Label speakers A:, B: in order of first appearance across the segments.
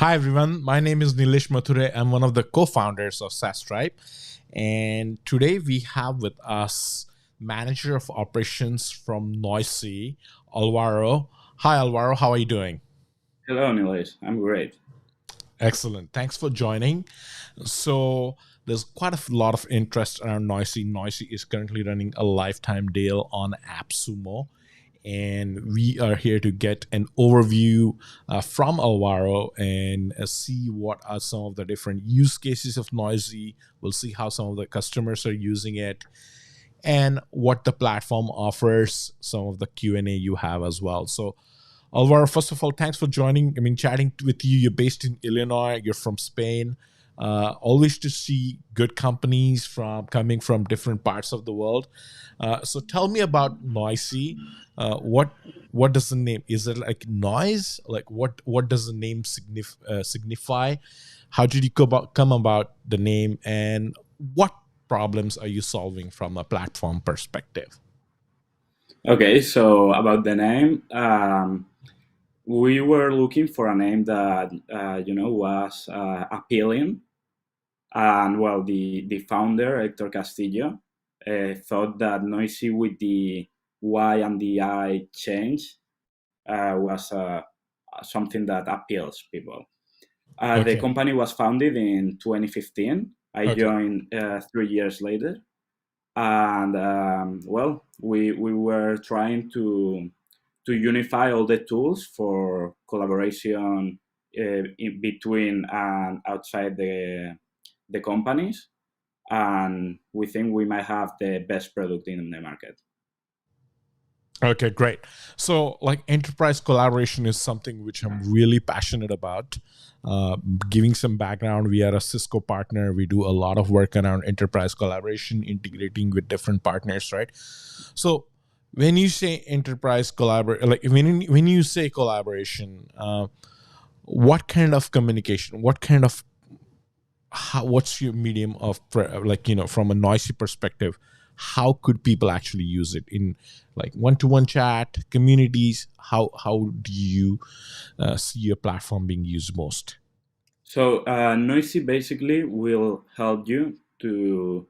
A: Hi, everyone. My name is Nilesh Mathure. I'm one of the co-founders of SaasTribe. And today we have with us Manager of Operations from Noysi, Alvaro. Hi, Alvaro. How are you doing?
B: Hello, Nilesh. I'm great.
A: Excellent. Thanks for joining. So there's quite a lot of interest around Noysi. Noysi is currently running a lifetime deal on Appsumo, and we are here to get an overview from Alvaro and see what are some of the different use cases of Noisy. We'll see how some of the customers are using it and what the platform offers, some of the Q&A you have as well. So Alvaro, first of all, thanks for joining. I mean, chatting with you. You're based in Illinois. You're from Spain. Always to see good companies from coming from different parts of the world. So tell me about Noisy. What does the name? Is it like noise? Like what does the name signify? How did you come about the name, and what problems are you solving from a platform perspective?
B: Okay, so about the name, we were looking for a name that was appealing, and well, the founder Hector Castillo thought that noisy with the Y and the I change was something that appeals people. The
A: Okay.
B: company was founded in 2015. I
A: Okay.
B: joined 3 years later, and well, we were trying to unify all the tools for collaboration in between and outside the companies, and we think we might have the best product in the market.
A: Okay, great. So, like, enterprise collaboration is something which I'm really passionate about. Uh, Giving some background, we are a Cisco partner. We do a lot of work around enterprise collaboration, integrating with different partners, right? So, when you say enterprise collaboration, like when you say collaboration, what kind of communication? What's your medium of like from a noisy perspective, how could people actually use it in like one-to-one chat communities? How do you see your platform being used most?
B: So noisy basically will help you to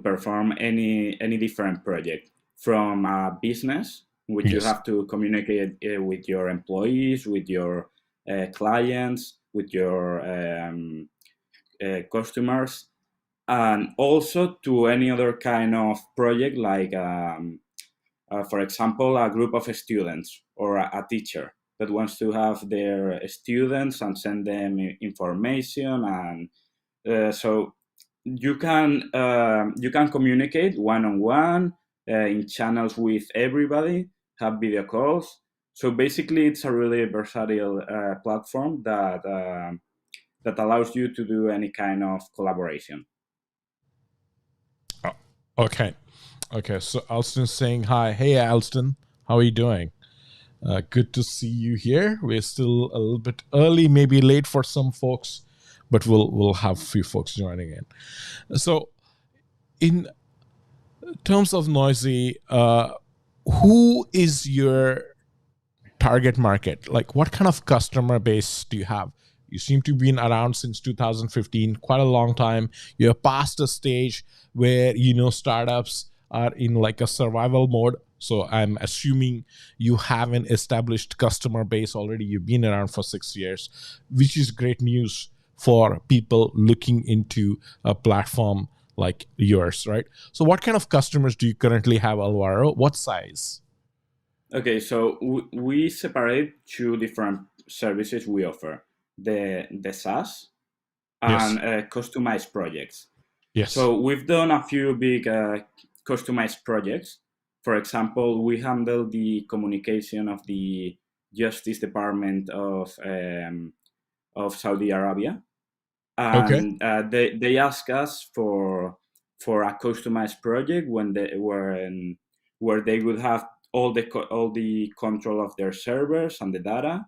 B: perform any different project from a business in which you
A: Yes.
B: have to communicate with your employees, with your clients, with your customers, and also to any other kind of project like for example a group of students or a teacher that wants to have their students and send them information, and so you can communicate one on one in channels with everybody, have video calls. So basically, it's a really versatile platform that allows you to do any kind of collaboration.
A: Oh, okay. Okay, so Alston's saying hi. Hey, Alston, how are you doing? Good to see you here. We're still a little bit early, maybe late for some folks, but we'll have a few folks joining in. So in terms of noisy, who is your target market? Like, what kind of customer base do you have? You seem to have been around since 2015, quite a long time. You're past a stage where startups are in like a survival mode. So I'm assuming you have an established customer base already. You've been around for 6 years, which is great news for people looking into a platform like yours, right? So what kind of customers do you currently have, Alvaro? What size?
B: Okay, so we separate two different services we offer: the SaaS
A: Yes.
B: and customized projects.
A: Yes.
B: So we've done a few big customized projects. For example, we handle the communication of the Justice Department of Saudi Arabia,
A: Okay.
B: and they ask us for a customized project where they would have all the control of their servers and the data,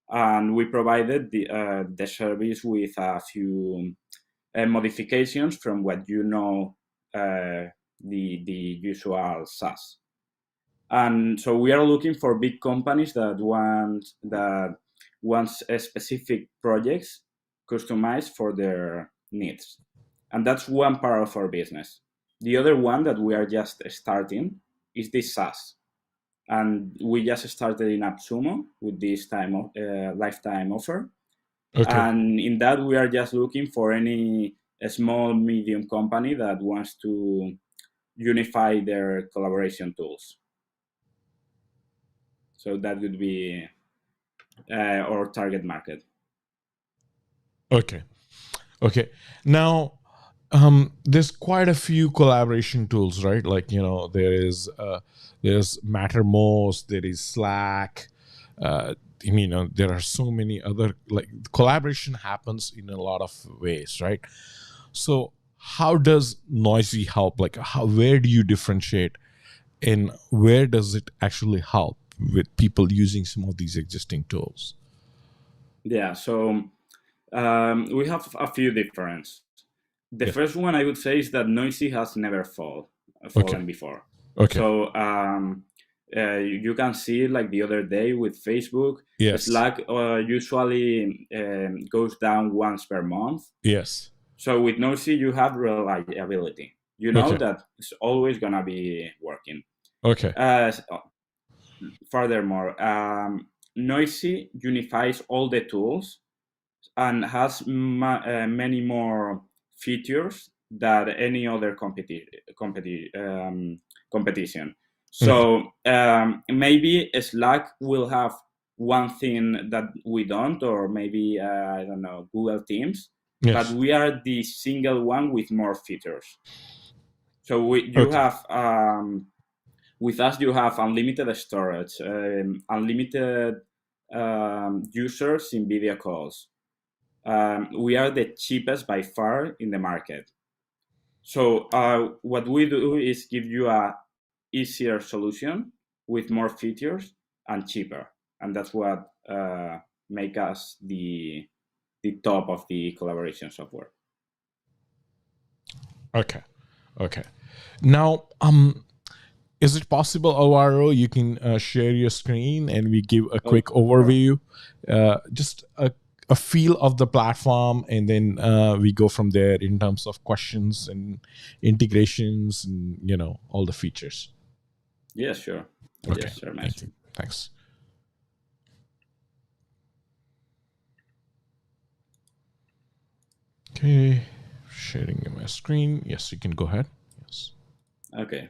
B: and we provided the service with a few modifications from what the usual SaaS. And so we are looking for big companies that wants specific projects customized for their needs. And that's one part of our business. The other one that we are just starting is the SaaS. And we just started in Appsumo with this lifetime offer.
A: Okay.
B: And in that, we are just looking for any small, medium company that wants to unify their collaboration tools. So that would be our target market.
A: Okay. Okay. Now, there's quite a few collaboration tools, right? Like, there's Mattermost, there is Slack. There are so many other, like, collaboration happens in a lot of ways, right? So how does Noisy help? Like, where do you differentiate, and where does it actually help with people using some of these existing tools?
B: Yeah, so we have a few differences. The
A: Yes.
B: first one I would say is that Noisy has never
A: Okay.
B: fallen before.
A: Okay.
B: So you can see, like the other day with Facebook,
A: Yes.
B: Slack usually goes down once per month.
A: Yes.
B: So with Noisy, you have reliability. You know
A: Okay.
B: that it's always going to be working.
A: Okay.
B: Furthermore, Noisy unifies all the tools and has many more features than any other competition. So maybe Slack will have one thing that we don't, or maybe I don't know, Google Teams, but
A: Yes.
B: we are the single one with more features. So you
A: Okay.
B: have with us, you have unlimited storage, unlimited users in video calls. We are the cheapest by far in the market. So what we do is give you a easier solution with more features and cheaper, and that's what make us the top of the collaboration software.
A: Okay. Okay. Now, is it possible, Alvaro, you can share your screen and we give a quick overview, just a feel of the platform, and then we go from there in terms of questions and integrations and all the features.
B: Yeah, sure.
A: Okay.
B: Yes, sir.
A: Thank you. Thanks. Okay. Sharing my screen. Yes, you can go ahead. Yes.
B: Okay.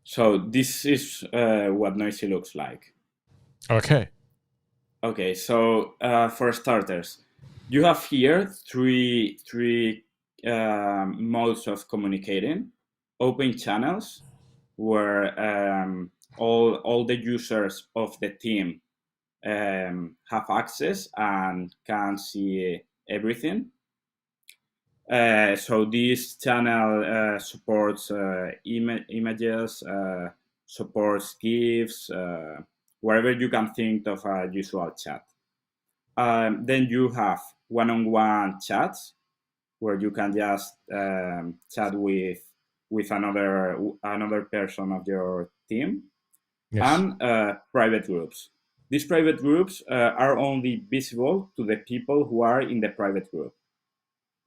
B: So this is what Noisy looks like.
A: Okay.
B: Okay, so for starters, you have here three modes of communicating: open channels, where all the users of the team have access and can see everything. So this channel supports images, supports GIFs, wherever you can think of a usual chat. Then you have one-on-one chats where you can just chat with another person of your team.
A: Yes.
B: And private groups. These private groups are only visible to the people who are in the private group.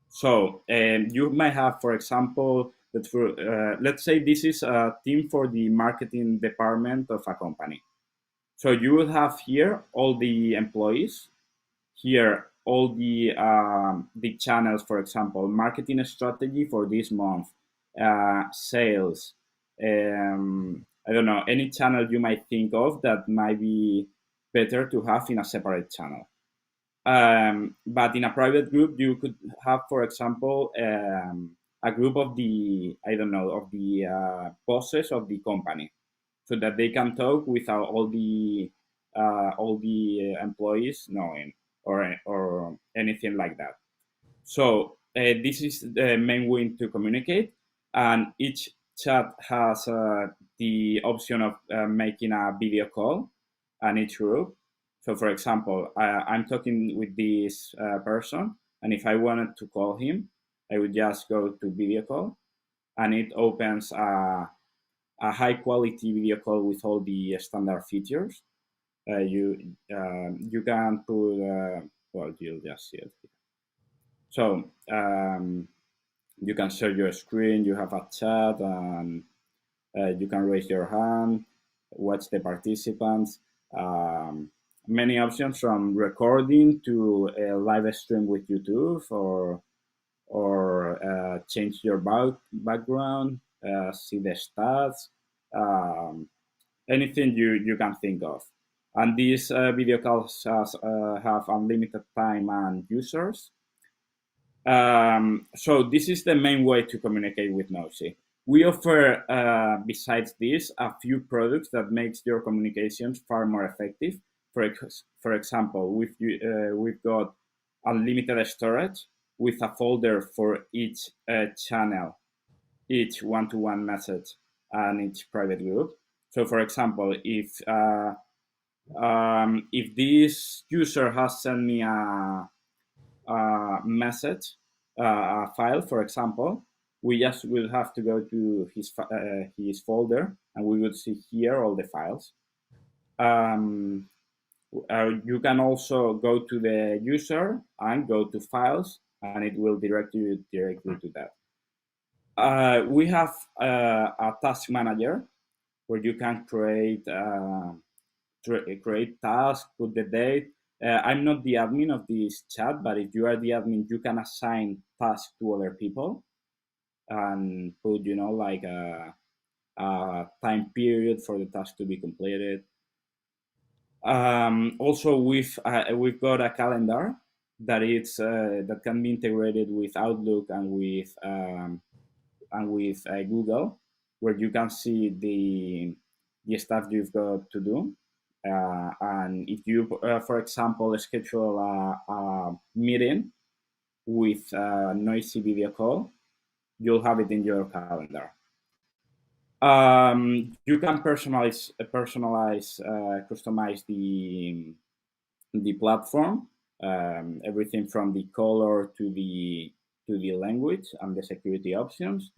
B: So you might have, for example, that let's say this is a team for the marketing department of a company. So you will have here all the employees, here all the channels, for example, marketing strategy for this month, sales, I don't know, any channel you might think of that might be better to have in a separate channel. But in a private group, you could have, for example, a group of the, I don't know, of the bosses of the company, so that they can talk without all the employees knowing, or anything like that. So this is the main way to communicate, and each chat has the option of making a video call, and each group. So, for example, I'm talking with this person, and if I wanted to call him, I would just go to video call, and it opens a high quality video call with all the standard features. You can put well, you'll just see it. So you can share your screen. You have a chat, and you can raise your hand, watch the participants. Many options from recording to a live stream with YouTube, or change your background, see the stats, anything you can think of. And these video calls have unlimited time and users. So this is the main way to communicate with Noysi. We offer, besides this, a few products that makes your communications far more effective. For example, we've got unlimited storage with a folder for each channel, each one-to-one message, and each private group. So, for example, if this user has sent me a message, a file, for example, we just will have to go to his folder, and we will see here all the files. You can also go to the user and go to files, and it will direct you directly to that. We have a task manager where you can create tasks, put the date. I'm not the admin of this chat, but if you are the admin, you can assign tasks to other people and put, like a time period for the task to be completed. Also, we've got a calendar that can be integrated with Outlook and with Google, where you can see the stuff you've got to do. And if you, for example, schedule a meeting with a Noysi video call, you'll have it in your calendar. You can customize the platform, everything from the color to the language and the security options.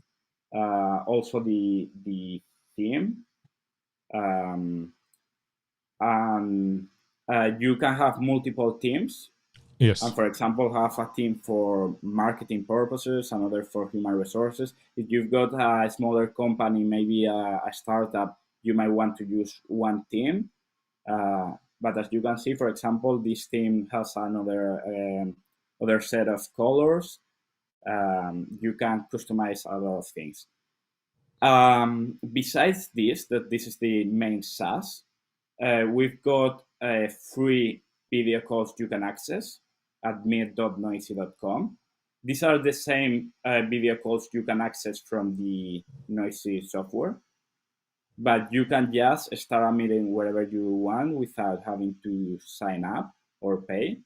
B: Also the theme. And you can have multiple teams.
A: Yes.
B: And for example, have a team for marketing purposes, another for human resources. If you've got a smaller company, maybe a startup, you might want to use one team. But as you can see, for example, this team has another other set of colors. You can customize a lot of things. Besides this is the main SaaS. We've got free video calls you can access at meet.noysi.com. These are the same video calls you can access from the Noysi software, but you can just start a meeting wherever you want without having to sign up or pay,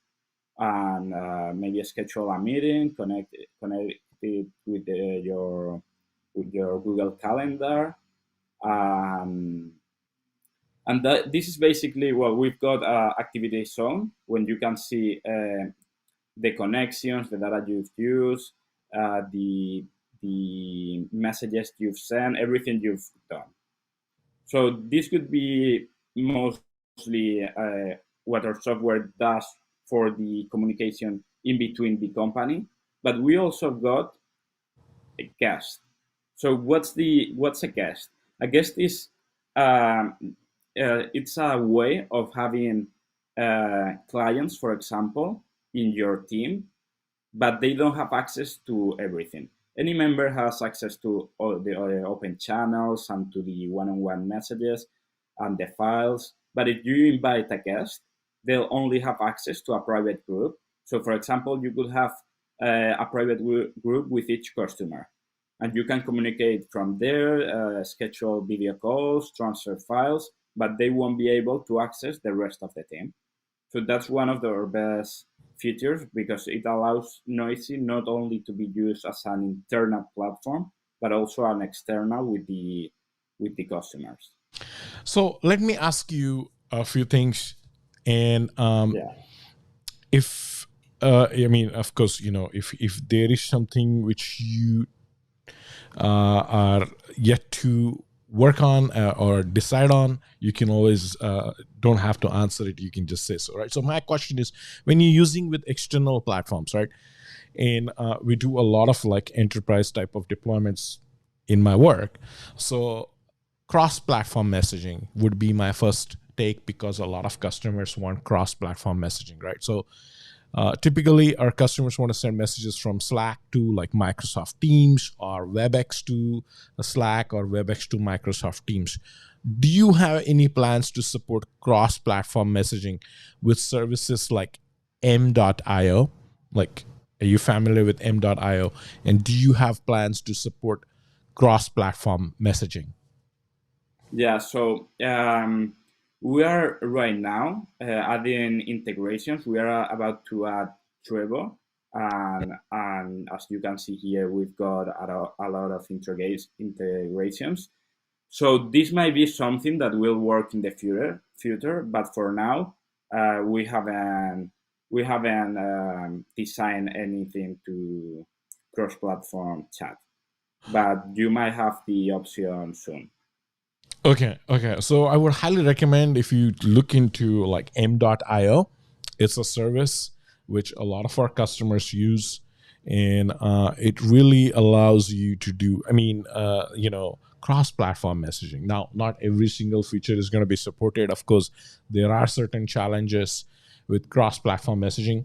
B: and maybe schedule a meeting, connect it with your Google Calendar. And this is basically, well, we've got activity zone when you can see the connections, the data you've used, the messages you've sent, everything you've done. So this could be mostly what our software does for the communication in between the company. But we also got a guest. So what's a guest? A guest is it's a way of having clients, for example, in your team, but they don't have access to everything. Any member has access to all the open channels and to the one-on-one messages and the files. But if you invite a guest, they'll only have access to a private group. So, for example, you could have a private group with each customer, and you can communicate from there, schedule video calls, transfer files, but they won't be able to access the rest of the team. So that's one of our best features, because it allows Noysi not only to be used as an internal platform, but also an external with the customers.
A: So let me ask you a few things, and if I mean, of course, if there is something which you are yet to work on or decide on, you can always don't have to answer it. You can just say so, right? So my question is, when you're using with external platforms, right? And we do a lot of like enterprise type of deployments in my work. So cross-platform messaging would be my first take, because a lot of customers want cross-platform messaging, right? So typically, our customers want to send messages from Slack to like Microsoft Teams, or WebEx to Slack, or WebEx to Microsoft Teams. Do you have any plans to support cross-platform messaging with services like M.io? Like, are you familiar with M.io? And do you have plans to support cross-platform messaging?
B: Yeah, so we are right now adding integrations. We are about to add Trevo, and as you can see here, we've got a lot of integrations. So this might be something that will work in the future, but for now, we haven't designed anything to cross-platform chat. But you might have the option soon.
A: Okay. So I would highly recommend, if you look into like M.io, it's a service which a lot of our customers use, and it really allows you to do, cross-platform messaging. Now, not every single feature is going to be supported. Of course, there are certain challenges with cross-platform messaging.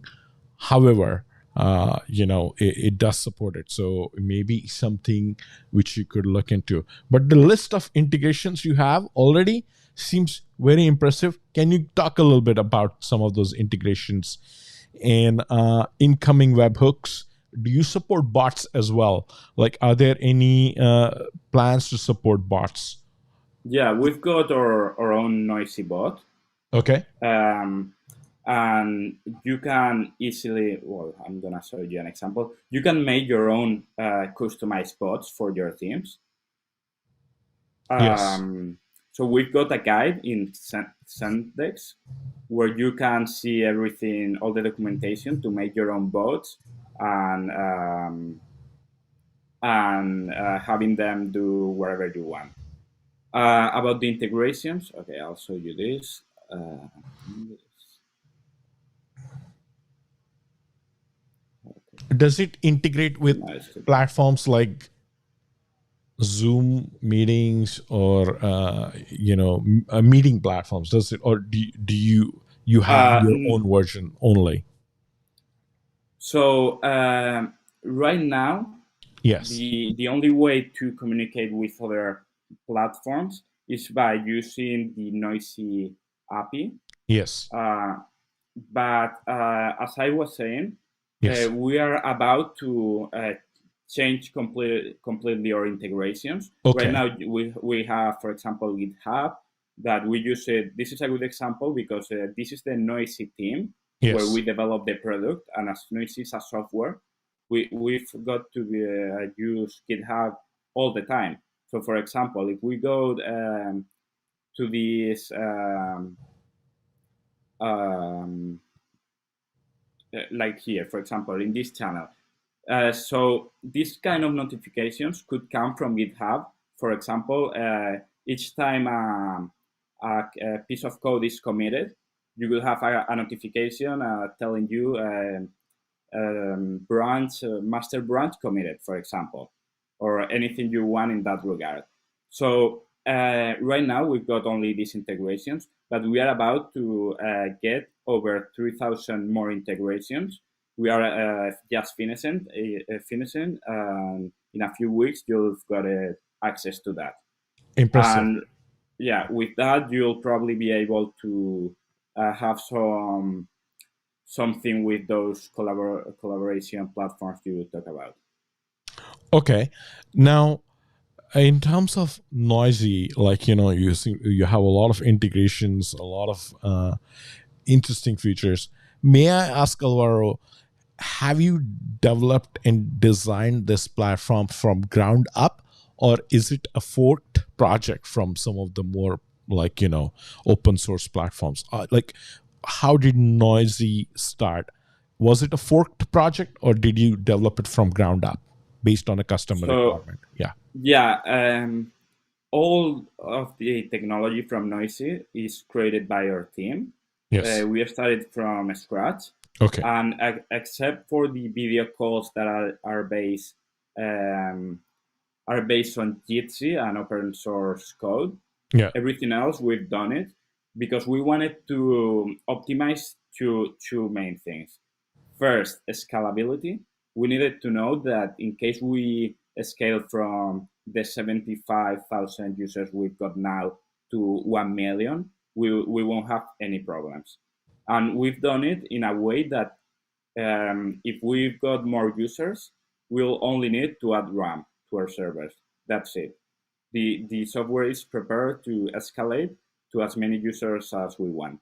A: However, it does support it. So maybe something which you could look into. But the list of integrations you have already seems very impressive. Can you talk a little bit about some of those integrations and incoming webhooks? Do you support bots as well? Like, are there any plans to support bots?
B: Yeah, we've got our own Noisy bot.
A: Okay.
B: And you can easily, well, I'm going to show you an example. You can make your own customized bots for your themes.
A: Yes.
B: So we've got a guide in Sendex where you can see everything, all the documentation to make your own bots, and having them do whatever you want. About the integrations, okay, I'll show you this.
A: Does it integrate with platforms like Zoom meetings or meeting platforms? Does it, or do you have your own version only?
B: So right now,
A: Yes.
B: the only way to communicate with other platforms is by using the Noisy API.
A: Yes.
B: But as I was saying,
A: Yes.
B: we are about to change completely our integrations.
A: Okay.
B: Right now, we have, for example, GitHub that we use it. This is a good example because this is the Noisy team where
A: Yes.
B: we develop the product, and as Noisy is a software, we've got to use GitHub all the time. So, for example, if we go to this like here, for example, in this channel. So these kind of notifications could come from GitHub. For example, each time a piece of code is committed, you will have a notification telling you master branch committed, for example, or anything you want in that regard. So right now we've got only these integrations, but we are about to get over 3,000 more integrations. We are just finishing. In a few weeks, you've got access to that.
A: Impressive.
B: And yeah, with that, you'll probably be able to have something with those collaboration platforms you talk about.
A: Okay. Now, in terms of Noisy, like, you have a lot of integrations, a lot of interesting features. May I ask, Alvaro, have you developed and designed this platform from ground up, or is it a forked project from some of the more open source platforms? Like, how did Noisy start? Was it a forked project, or did you develop it from ground up based on a customer requirement? Yeah.
B: Yeah. all of the technology from Noysi is created by our team.
A: Yes.
B: We have started from scratch,
A: Okay.
B: and except for the video calls that um, are based on Jitsi and open source code,
A: Yeah.
B: everything else we've done it because we wanted to optimize two main things. First, scalability. We needed to know that in case we scale from the 75,000 users we've got now to 1 million, we won't have any problems. And we've done it in a way that if we've got more users, we'll only need to add RAM to our servers. That's it. The software is prepared to escalate to as many users as we want.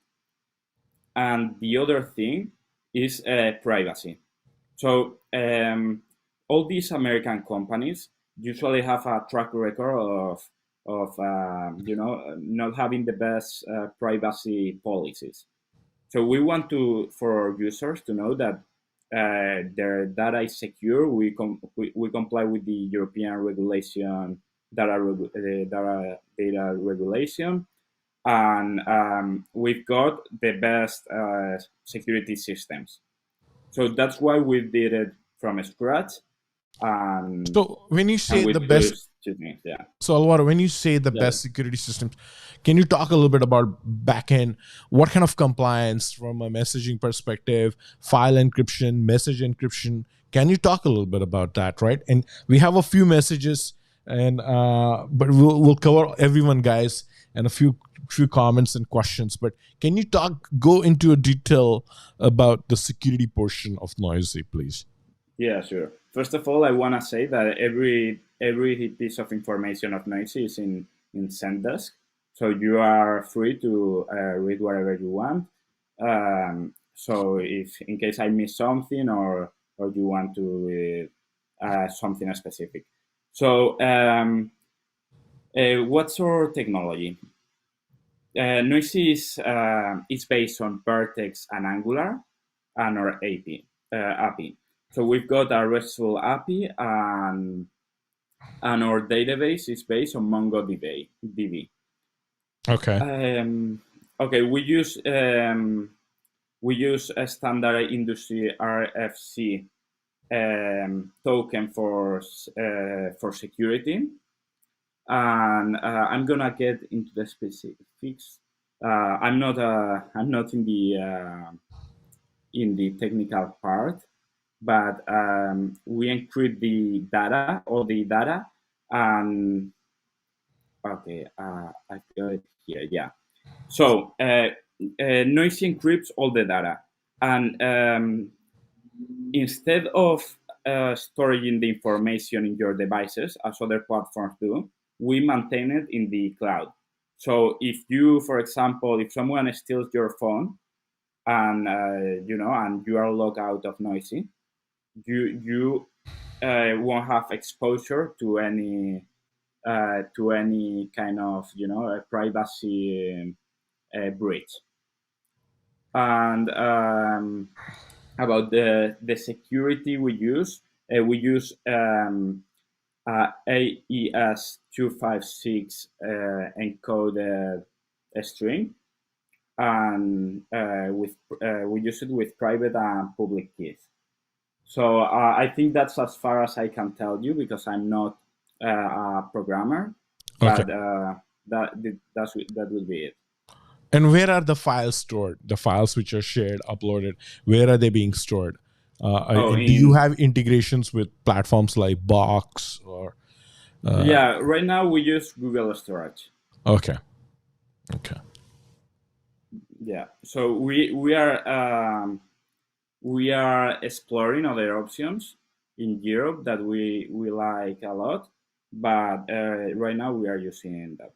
B: And the other thing is privacy. So all these American companies usually have a track record of not having the best privacy policies. So we want for our users to know that their data is secure. We comply with the European regulation, data regulation, and we've got the best security systems. So that's why we did it from scratch.
A: So when you say
B: we
A: the best,
B: yeah.
A: So Alvaro, when you say the best security systems, can you talk a little bit about backend? What kind of compliance from a messaging perspective, file encryption, message encryption? Can you talk a little bit about that, right? And we have a few messages, and but we'll cover everyone, guys, and a few comments and questions. But can you go into a detail about the security portion of Noysi, please?
B: Yeah, sure. First of all, I want to say that every piece of information of Noysi is in Zendesk, so you are free to read whatever you want. So if in case I miss something or you want to read something specific. So what's our technology? Noysi is based on Vertex and Angular and our API. So we've got a RESTful API, and our database is based on MongoDB.
A: Okay.
B: Okay, we use a standard industry RFC token for security, and I'm gonna get into the specifics. I'm not in the technical part, but we encrypt all the data, and okay, I've got it here. Yeah. So Noysi encrypts all the data, and instead of storing the information in your devices as other platforms do, we maintain it in the cloud. So if you, for example, if someone steals your phone and and you are logged out of Noysi, you won't have exposure to any kind of privacy breach. And about the security we use AES 256 encoded string, and we use it with private and public keys. So I think that's as far as I can tell you because I'm not a programmer, but that will be it.
A: And where are the files stored? The files which are shared, uploaded, where are they being stored? Do you have integrations with platforms like Box or?
B: Yeah, right now we use Google Storage.
A: Okay.
B: Yeah, so we are exploring other options in Europe that we like a lot, but right now we are using that.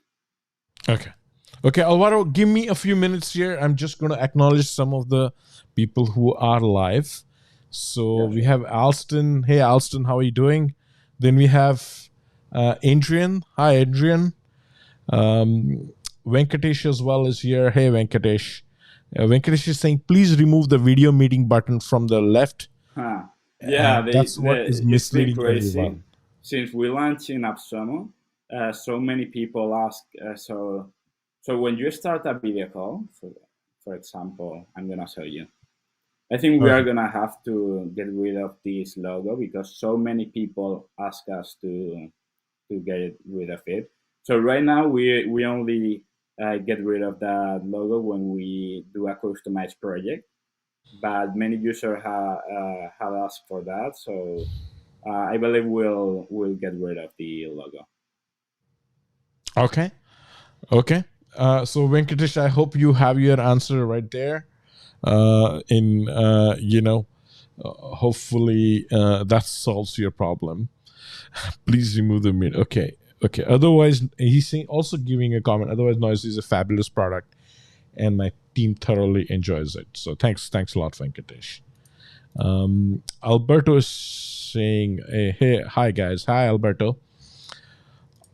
A: Okay, Alvaro, give me a few minutes here. I'm just going to acknowledge some of the people who are live. So we have Alston. Hey, Alston, how are you doing? Then we have Adrian. Hi, Adrian. Venkatesh as well is here. Hey, Venkatesh. Venkatesh is saying, please remove the video meeting button from the left.
B: Yeah,
A: that's what is misleading everyone.
B: Since we launched in Appsumo, so many people ask. So when you start a video call, for example, I'm gonna show you. I think we are
A: Okay.
B: gonna have to get rid of this logo because so many people ask us to get rid of it. So right now we only get rid of that logo when we do a customized project, but many users have asked for that. So I believe we'll get rid of the logo.
A: Okay. Okay. So Venkatesh, I hope you have your answer right there. In hopefully that solves your problem. Please remove the mid. Okay. Okay. Otherwise, he's saying, also giving a comment. Otherwise, Noise is a fabulous product, and my team thoroughly enjoys it. So thanks a lot, Venkatesh. Alberto is saying, hey, hi guys, hi Alberto.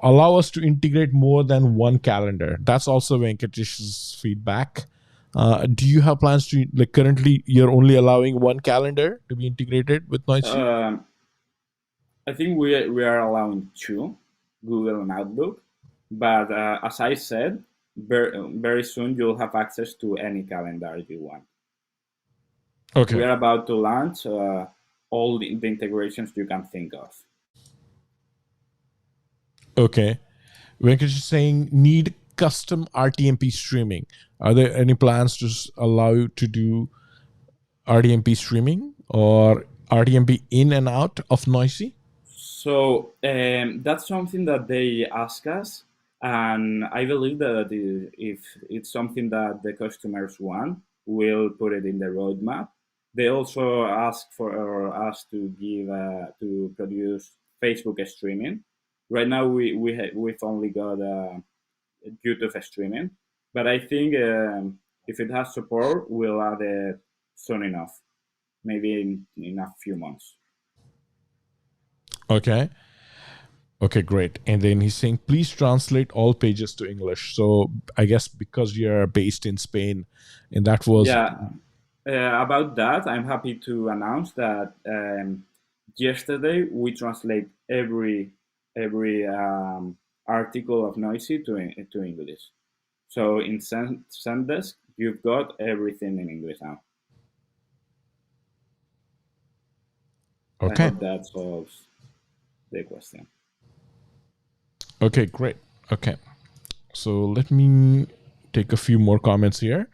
A: Allow us to integrate more than one calendar. That's also Venkatesh's feedback. Do you have plans to, like, currently you're only allowing one calendar to be integrated with Noisy?
B: Um, I think we are allowing two, Google and Outlook, but as I said, very soon you'll have access to any calendar you want. We
A: Okay.
B: are about to launch all the integrations you can think of.
A: Okay. Venkatesh is saying need custom RTMP streaming. Are there any plans to allow you to do RTMP streaming or RTMP in and out of Noisy?
B: So that's something that they ask us, and I believe that if it's something that the customers want, we'll put it in the roadmap. They also ask for us to give to produce Facebook streaming. Right now, we've only got YouTube streaming, but I think if it has support, we'll add it soon enough, maybe in a few months.
A: Okay. Okay, great. And then he's saying, please translate all pages to English. So I guess because you're based in Spain, and that was
B: Yeah, about that, I'm happy to announce that yesterday we translate every article of Noisy to English. So in Sendesk, you've got everything in English now. I
A: okay.
B: hope that solves the question.
A: Okay, great. Okay. So let me take a few more comments here.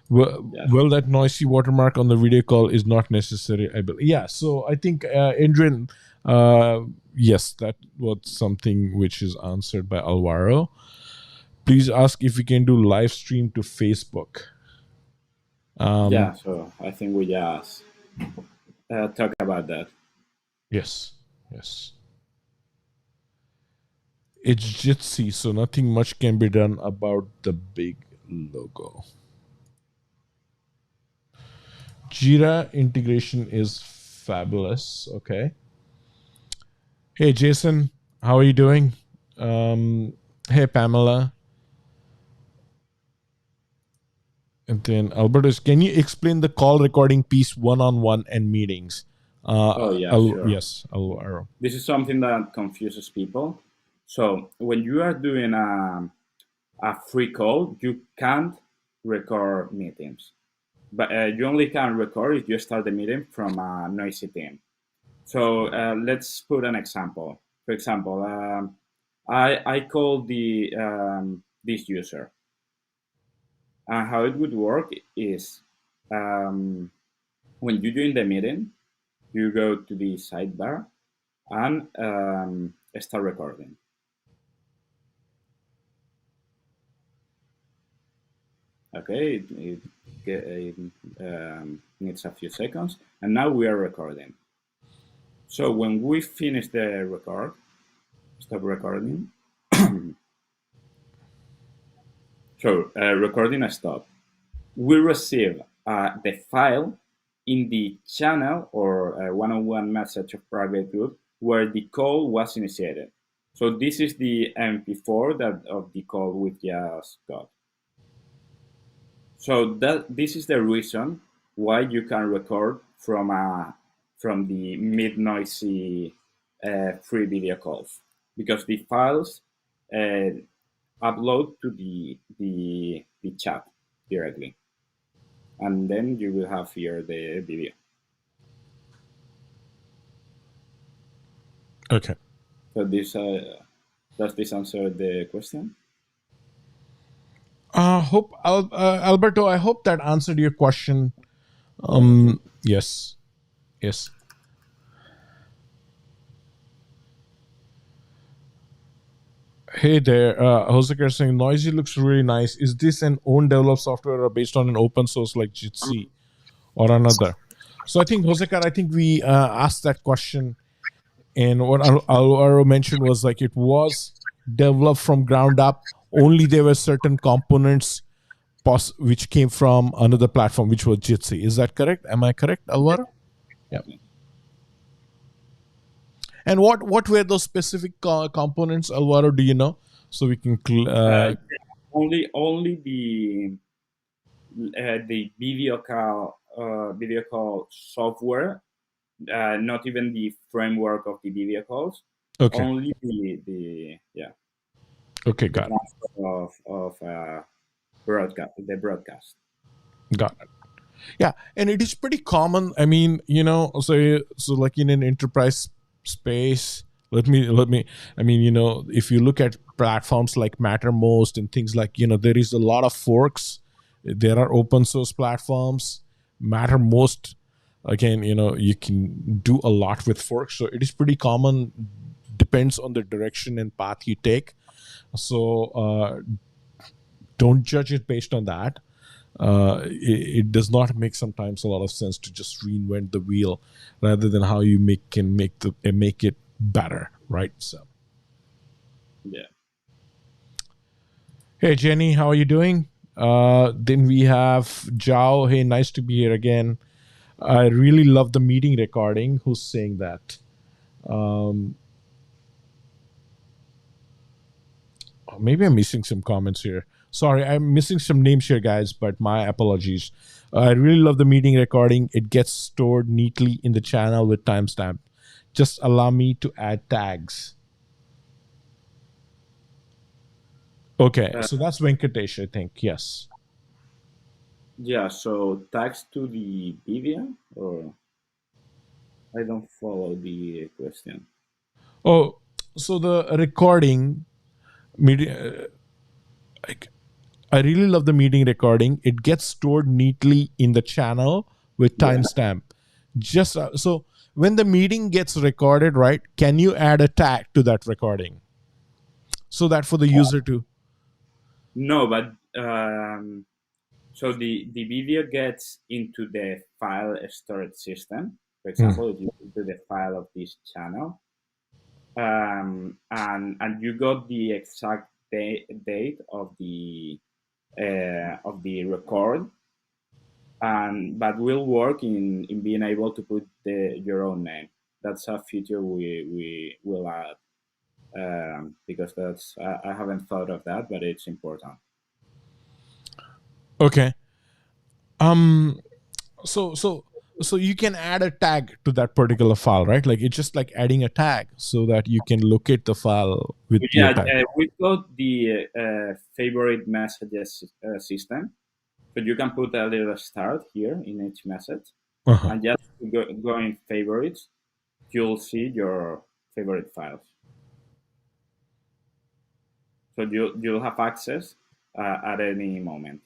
B: Yeah,
A: Well, that noisy watermark on the video call is not necessary, I believe. Yeah, so I think, Adrian, yes, that was something which is answered by Alvaro. Please ask if we can do live stream to Facebook.
B: yeah.
A: Um,
B: So I think we just talk about that.
A: yes, yes. It's Jitsi, so nothing much can be done about the big logo. Jira integration is fabulous. Okay. Hey, Jason, how are you doing? Hey, Pamela. And then Albertus, can you explain the call recording piece one on one and meetings?
B: Oh yeah, sure.
A: Yes, Alvaro.
B: This is something that confuses people. So when you are doing a free call, you can't record meetings. But you only can record if you start the meeting from a noisy team. So let's put an example. For example, I call this user. And how it would work is um, when you join the meeting, you go to the sidebar and start recording. Okay, it needs a few seconds, and now we are recording. So when we finish the record, stop recording. So recording stop. We receive the file in the channel or one-on-one message of private group where the call was initiated. So this is the MP4 that of the call we just got. So that this is the reason why you can record from the mid noisy free video calls because the files upload to the chat directly, and then you will have here the video.
A: Okay.
B: So this does this answer the question?
A: Alberto, I hope that answered your question.
B: Okay.
A: Yes. Yes. Hey there, Jose is saying Noisy looks really nice. Is this an own developed software or based on an open source like Jitsi or another? So I think I think we asked that question, and what Alvaro mentioned was like it was developed from ground up. Only there were certain components which came from another platform, which was Jitsi. Is that correct? Am I correct, Alvaro? Yeah. And what were those specific components, Alvaro? Do you know? So we can.
B: Only the video call software, not even the framework of the video calls.
A: Okay.
B: Only the
A: Okay.
B: the
A: Got it.
B: transfer of broadcast.
A: Got it. Yeah, and it is pretty common. I mean, so like in an enterprise space, let me. I mean, if you look at platforms like Mattermost and things like, there is a lot of forks. There are open source platforms. Mattermost, again, you can do a lot with forks, so it is pretty common. Depends on the direction and path you take. So don't judge it based on that. It does not make sometimes a lot of sense to just reinvent the wheel rather than how you make it better, right? So
B: Yeah.
A: Hey Jenny, how are you doing? Then we have Zhao. Hey, nice to be here again. I really love the meeting recording. Who's saying that? Maybe I'm missing some comments here. Sorry, I'm missing some names here, guys, but my apologies. I really love the meeting recording. It gets stored neatly in the channel with timestamp. Just allow me to add tags. Okay, so that's Venkatesh, I think. Yes.
B: Yeah. So tags to the video, or I don't follow the question.
A: Oh, so the recording media. I really love the meeting recording. It gets stored neatly in the channel with
B: Yeah.
A: timestamp. Just so when the meeting gets recorded, right? Can you add a tag to that recording so that for the user to?
B: No, but so the video gets into the file storage system. For example, if you into the file of this channel, and you got the exact date of the record, and but will work in being able to put your own name. That's a feature we will add, because that's I haven't thought of that, but it's important.
A: Okay. Um. So you can add a tag to that particular file, right? Like it's just like adding a tag so that you can locate the file with your
B: Yeah,
A: tag.
B: we've got the favorite messages system. So you can put a little start here in each message,
A: Uh-huh.
B: and just go in favorites, you'll see your favorite files. So you'll have access at any moment.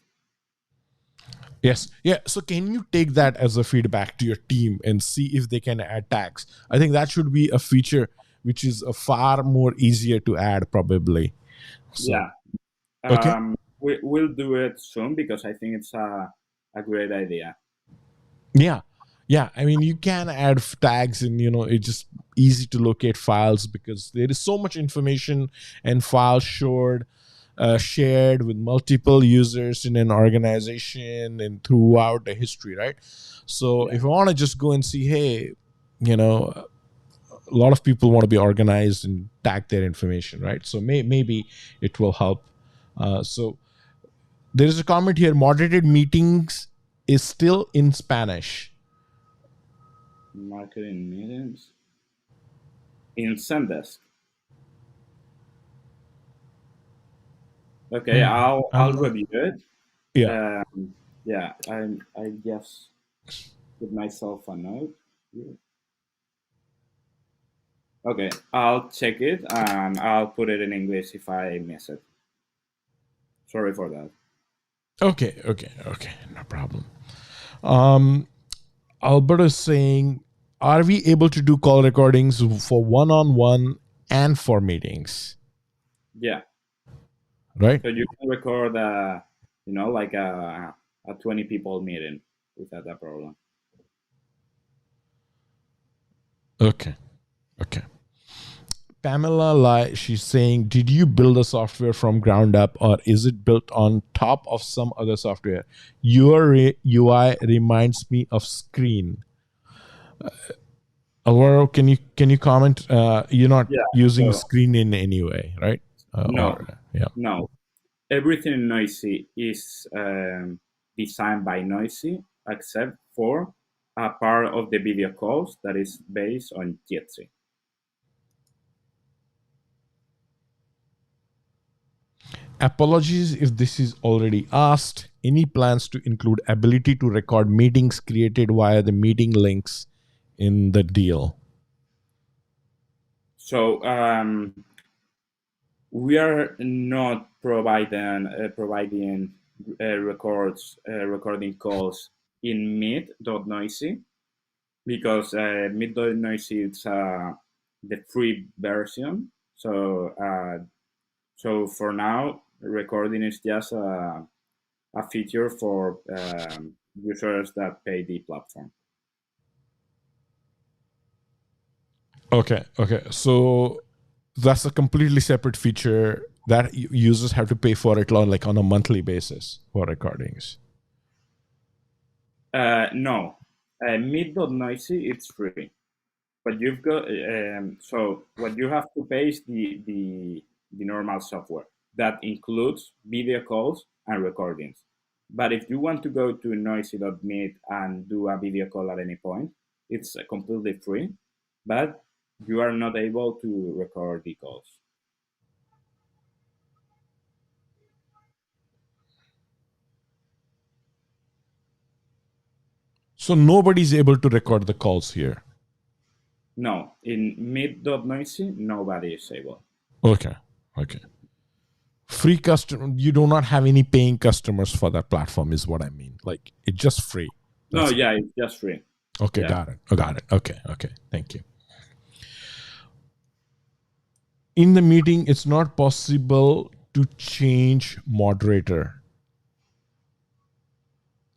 A: Yes. Yeah. So can you take that as a feedback to your team and see if they can add tags? I think that should be a feature which is a far more easier to add probably. So
B: Yeah,
A: okay.
B: we'll do it soon because I think it's a great idea.
A: Yeah. Yeah. I mean you can add tags and it's just easy to locate files because there is so much information and files shared with multiple users in an organization and throughout the history, right? So
B: Yeah,
A: if I want to just go and see, hey, a lot of people want to be organized and tag their information, right? So maybe it will help. So there is a comment here: moderated meetings is still in Spanish.
B: marketing meetings in Zendesk. Okay, I'll
A: I'm
B: review it.
A: Yeah.
B: Yeah, I just put myself a note. Okay, I'll check it and I'll put it in English if I miss it. Sorry for that.
A: Okay. No problem. Um, Alberto is saying, are we able to do call recordings for one-on-one and for meetings?
B: Yeah,
A: Right?
B: so you can record, like a 20 people meeting without a problem.
A: Okay. Okay. Pamela Lai, she's saying, did you build a software from ground up or is it built on top of some other software? Your UI reminds me of Screen. Alvaro, can you comment? You're not
B: Yeah.
A: using
B: So
A: Screen in any way, right?
B: no,
A: Or yeah.
B: no, everything in Noisy is designed by Noisy except for a part of the video calls that is based on Jitsi.
A: Apologies if this is already asked. Any plans to include ability to record meetings created via the meeting links in the deal?
B: So we are not providing recording calls in Meet.noisy because Meet.noisy is the free version. So for now, recording is just a feature for users that pay the platform.
A: Okay. So that's a completely separate feature that users have to pay for it on like on a monthly basis for recordings.
B: No, Meet.noisy it's free, but you've got so what you have to pay is the normal software that includes video calls and recordings. But if you want to go to noisy.meet and do a video call at any point, it's completely free, but you are not able to record the calls.
A: So nobody's able to record the calls here.
B: No, in meet.noisy, nobody is able.
A: Okay. Free customer, you do not have any paying customers for that platform, is what I mean. Like it's just free.
B: No,
A: That's it.
B: yeah, it's just free.
A: Okay,
B: Yeah.
A: got it. Got it. Okay. Thank you. In the meeting, it's not possible to change moderator.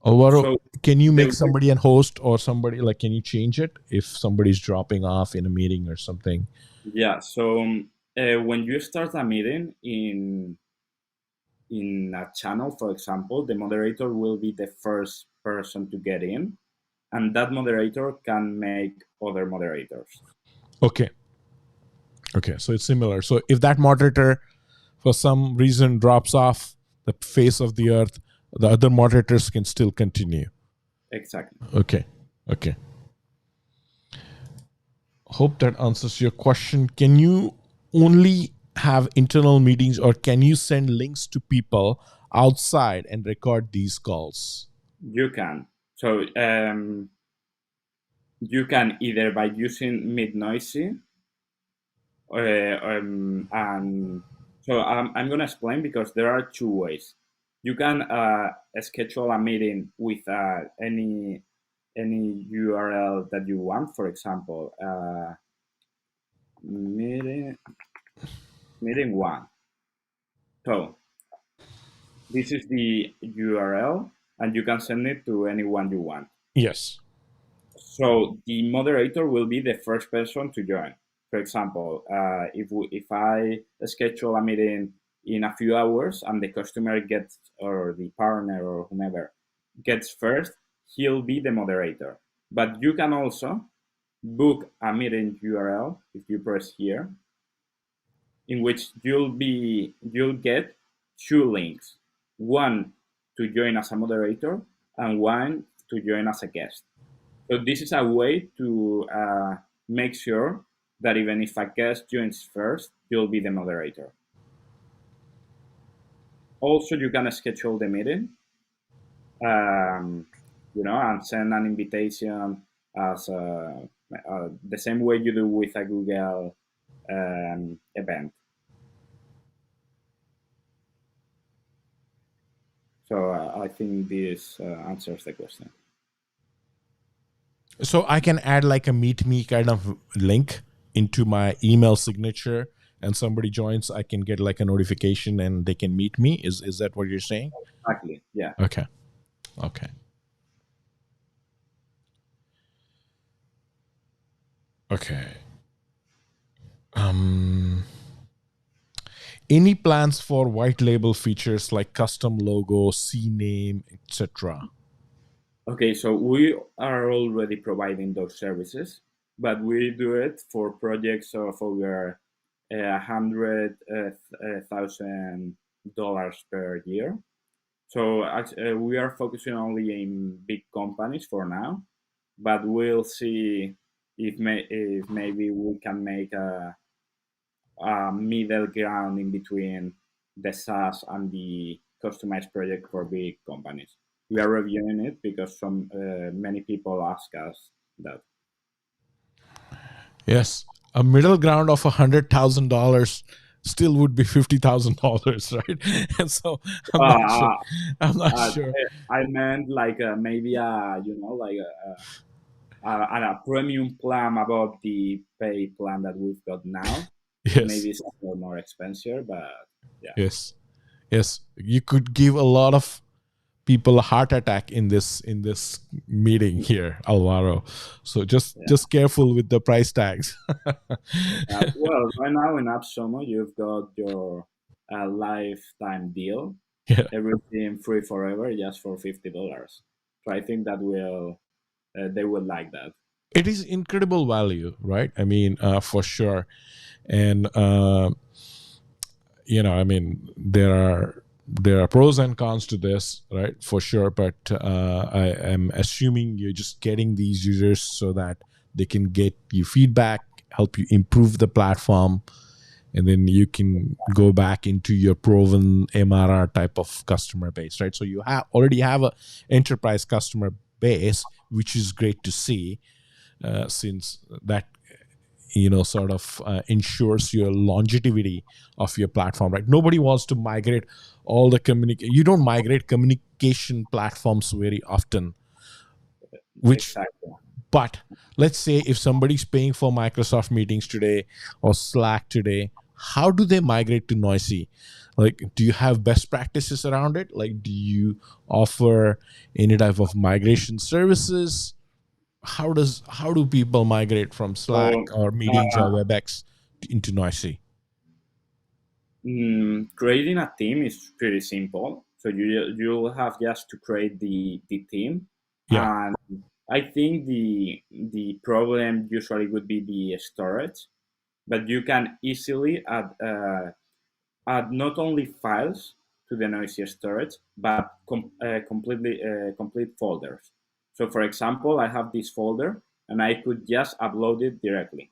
A: Alvaro,
B: So
A: can you make
B: the
A: somebody a host or somebody like, can you change it if somebody's dropping off in a meeting or something?
B: Yeah, so when you start a meeting in a channel, for example, the moderator will be the first person to get in, and that moderator can make other moderators.
A: Okay. So it's similar. So if that moderator for some reason drops off the face of the earth, the other moderators can still continue.
B: Exactly.
A: Okay. Hope that answers your question. Can you only have internal meetings or can you send links to people outside and record these calls?
B: You can. So you can either by using Mid Noisy, and so I'm going to explain because there are two ways. You can schedule a meeting with any URL that you want. For example, meeting meeting one. So this is the URL, and you can send it to anyone you want.
A: Yes.
B: So the moderator will be the first person to join. For example, if I schedule a meeting in a few hours and the customer gets or the partner or whomever gets first, he'll be the moderator. But you can also book a meeting URL if you press here, in which you'll get two links, one to join as a moderator and one to join as a guest. So this is a way to make sure that even if a guest joins first, you'll be the moderator. Also, you can schedule the meeting, um, and send an invitation as the same way you do with a Google event. So I think this answers the question.
A: So I can add like a meet me kind of link into my email signature, and somebody joins, I can get like a notification and they can meet me. Is that what you're saying?
B: Exactly. Yeah.
A: Okay. Okay. Okay. Um any plans for white label features like custom logo, CNAME, etc.?
B: Okay, so we are already providing those services, but we do it for projects of over $100,000 per year. So we are focusing only in big companies for now, but we'll see if maybe we can make a middle ground in between the SaaS and the customized project for big companies. We are reviewing it because some many people ask us that.
A: Yes. A middle ground of $100,000 still would be $50,000, right? And so I'm not sure.
B: Uh,
A: I'm not
B: uh,
A: sure.
B: I meant like maybe like a premium plan above the pay plan that we've got now.
A: Yes.
B: Maybe it's a little more expensive, but yeah,
A: Yes. Yes. You could give a lot of people a heart attack in this meeting here, Alvaro. So just
B: yeah.
A: just careful with the price tags.
B: Well, right now in Appsumo, you've got your lifetime deal,
A: Yeah.
B: everything free forever, just for $50. So I think that they will like that.
A: It is incredible value, right? I mean, for sure. And I mean, there are pros and cons to this, right? For sure. But I am assuming you're just getting these users so that they can get you feedback, help you improve the platform, and then you can go back into your proven MRR type of customer base, right? So you already have a enterprise customer base, which is great to see, since that sort of ensures your longevity of your platform, right? Nobody wants to migrate all the you don't migrate communication platforms very often, which
B: Exactly.
A: but let's say if somebody's paying for Microsoft Meetings today or Slack today, how do they migrate to Noisy? Like, do you have best practices around it? Like, do you offer any type of migration services? How do people migrate from Slack
B: So
A: or Meetings or
B: uh,
A: WebEx into Noisy?
B: creating a team is pretty simple. So you'll have just to create the team,
A: Yeah.
B: and I think the problem usually would be the storage, but you can easily add not only files to the Noisy storage, but complete folders. So, for example, I have this folder, and I could just upload it directly.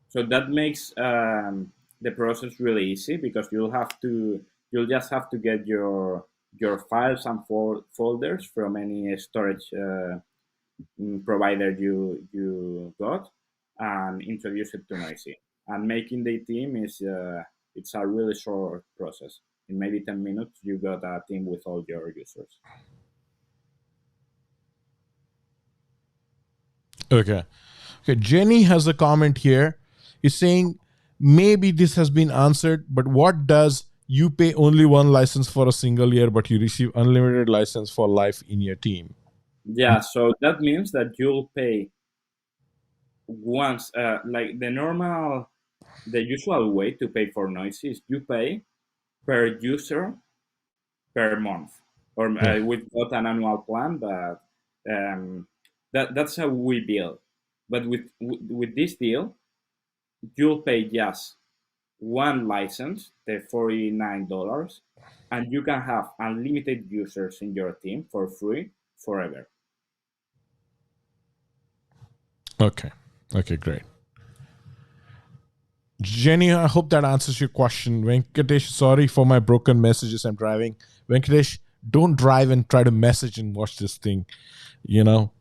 B: So that makes the process really easy because you'll just have to get your files and folders from any storage provider you got and introduce it to Noisy. And making the team is it's a really short process. In maybe 10 minutes, you got a team with all your users.
A: Okay. Okay. Jenny has a comment here. He's saying maybe this has been answered, but what does you pay only one license for a single year, but you receive unlimited license for life in your team?
B: Yeah, so that means that you'll pay once, like the usual way to pay for Noisy is you pay per user per month, or
A: Yeah.
B: we've got an annual plan, but that's how we bill. But with this deal, you'll pay just one license, the $49, and you can have unlimited users in your team for free forever.
A: Okay. Okay, great. Jenny, I hope that answers your question. Venkatesh, sorry for my broken messages. I'm driving. Venkatesh, don't drive and try to message and watch this thing. Don't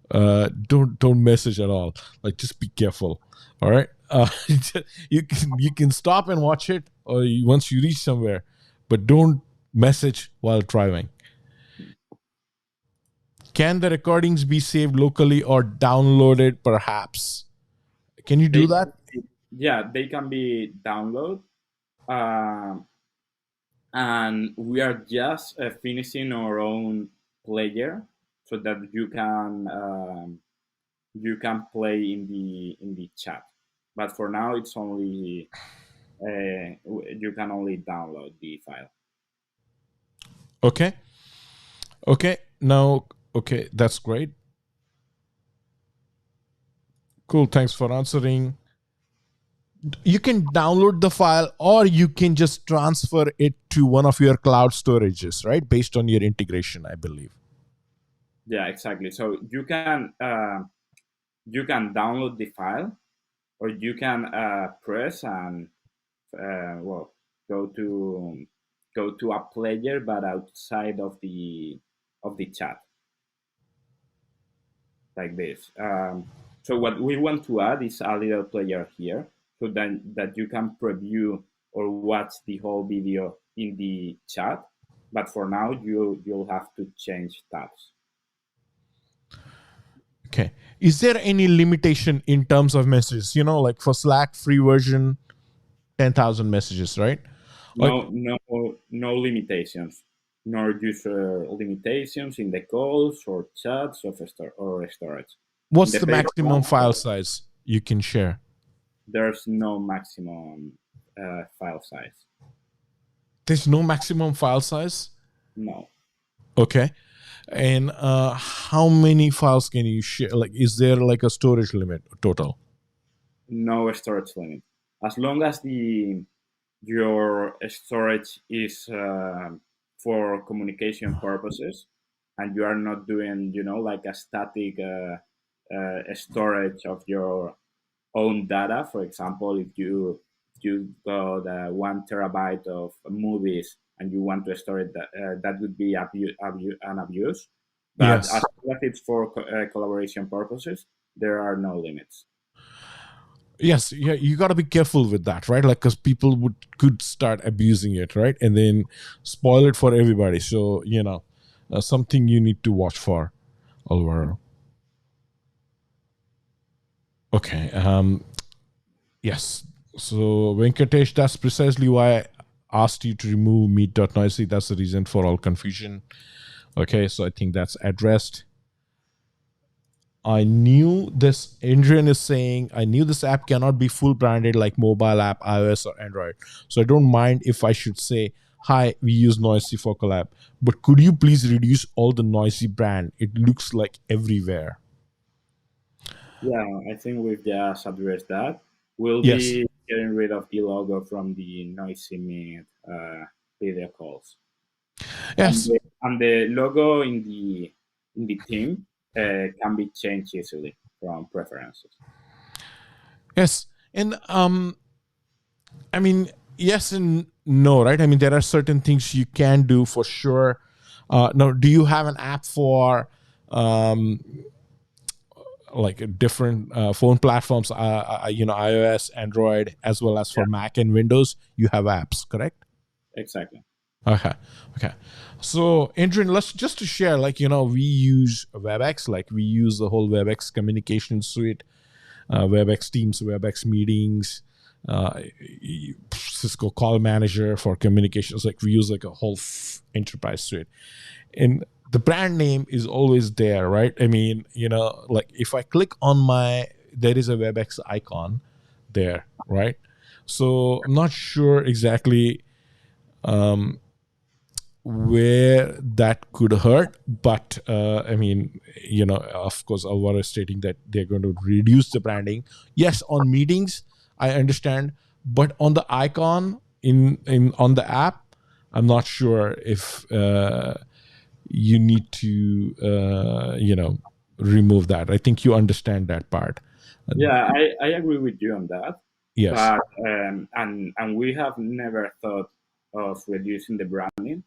A: message at all. Like, just be careful. All right. You can stop and watch it, or once you reach somewhere, but don't message while driving. Can the recordings be saved locally or downloaded? Perhaps. Can you do
B: They,
A: that?
B: yeah, they can be downloaded. Um, and we are just finishing our own player so that you can play in the chat. But for now, it's only you can only download the file.
A: Okay. Okay. Now, okay, that's great. Cool. Thanks for answering. You can download the file or you can just transfer it to one of your cloud storages, right? Based on your integration, I believe.
B: Yeah, exactly. So you can download the file, or you can press and well go to a player, but outside of the chat, like this. So what we want to add is a little player here, so then that you can preview or watch the whole video in the chat. But for now, you'll have to change tabs.
A: Okay. Is there any limitation in terms of messages? Like for Slack free version, 10,000 messages, right? Like,
B: No limitations, nor user limitations in the calls or chats or storage. In
A: what's
B: the
A: the
B: paper
A: maximum
B: one,
A: file size you can share?
B: there's no maximum file size.
A: There's no maximum file size?
B: No,
A: Okay. And how many files can you share? Like, is there like a storage limit total?
B: no storage limit. As long as your storage is for communication purposes, and you are not doing, like a static storage of your own data. For example, if you got 1 terabyte of movies and you want to store it, that would be an abuse. But as
A: Yes.
B: long as it's for collaboration purposes, there are no limits.
A: Yes, yeah, you got to be careful with that, right? Like, because people could start abusing it, right, and then spoil it for everybody. So something you need to watch for, Alvaro. Okay. Yes. So Venkatesh, that's precisely why I asked you to remove meet.noisy. That's the reason for all confusion. Okay, so I think that's addressed. I knew this. Adrian is saying, I knew this app cannot be full branded like mobile app, iOS or Android. So I don't mind if I should say, hi, we use Noysi for collab. But could you please reduce all the Noysi brand? It looks like everywhere.
B: Yeah, I think we've just addressed that. We'll
A: Yes.
B: be getting rid of the logo from the Noisy Meet video calls,
A: Yes.
B: and the logo in the theme can be changed easily from preferences.
A: Yes. And I mean, yes and no, right? I mean, there are certain things you can do for sure. Now, do you have an app for like different phone platforms? iOS, Android, as well as for
B: Yeah,
A: Mac and Windows. You have apps, correct?
B: exactly.
A: Okay. Okay. So, Adrian, let's just to share, like, we use WebEx, like we use the whole WebEx communication suite, WebEx Teams, WebEx meetings, uh, Cisco Call Manager for communications. Like we use like a whole enterprise suite, and the brand name is always there, right? I mean, like if I click on there is a WebEx icon there, right? So I'm not sure exactly where that could hurt, but I mean, of course, Alvaro is stating that they're going to reduce the branding. Yes, on meetings, I understand, but on the icon in on the app, I'm not sure if you need to remove that. I think you understand that part.
B: Yeah, I agree with you on that.
A: Yes.
B: but and we have never thought of reducing the branding.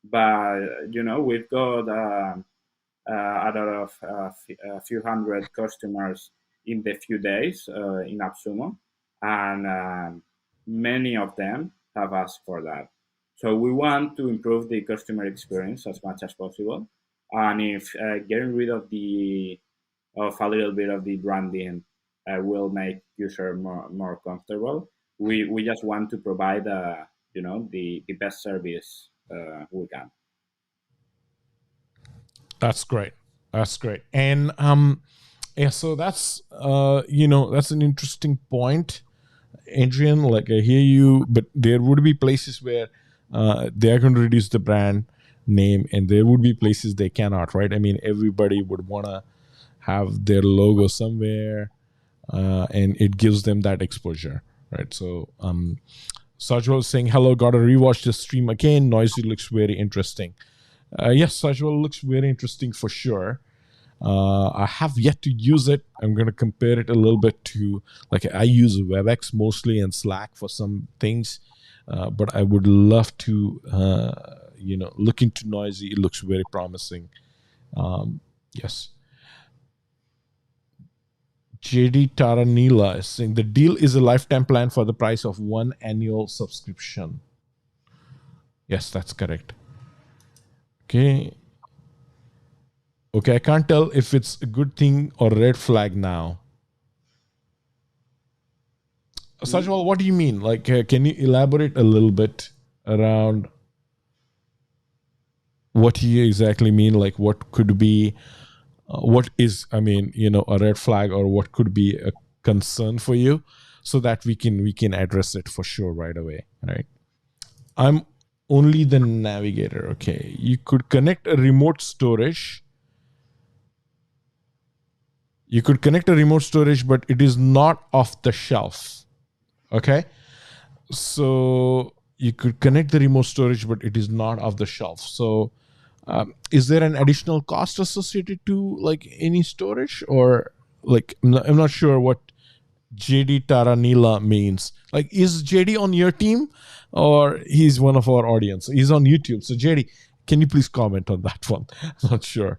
B: But we've got a lot of a few hundred customers in the few days in Appsumo, and many of them have asked for that. So we want to improve the customer experience as much as possible, and if getting rid of a little bit of the branding will make user more comfortable. We just want to provide the best service we can.
A: That's great. That's great. And yeah, so that's that's an interesting point, Adrian. Like I hear you, but there would be places where they are going to reduce the brand name, and there would be places they cannot. Right? I mean, everybody would want to have their logo somewhere, and it gives them that exposure, right? So, Sajwal is saying, "Hello, gotta rewatch the stream again. Noisy looks very interesting." Yes, Sajwal looks very interesting for sure. I have yet to use it. I'm going to compare it a little bit to, like, I use WebEx mostly and Slack for some things, but I would love to, look into Noisy. It looks very promising. Yes. JD Taranila is saying the deal is a lifetime plan for the price of one annual subscription. Yes, that's correct. Okay. Okay, I can't tell if it's a good thing or red flag now. Sajwal, what do you mean? Like, can you elaborate a little bit around what you exactly mean? Like, what could be, what is, I mean, a red flag, or what could be a concern for you, so that we can address it for sure right away, right? I'm only the navigator. Okay, you could connect a remote storage. You could connect a remote storage, but it is not off the shelf. Okay, so you could connect the remote storage, but it is not off the shelf. So is there an additional cost associated to like any storage, or like I'm not sure what JD Taranila means. Like, is JD on your team, or he's one of our audience? He's on YouTube. So JD, can you please comment on that one? I'm not sure.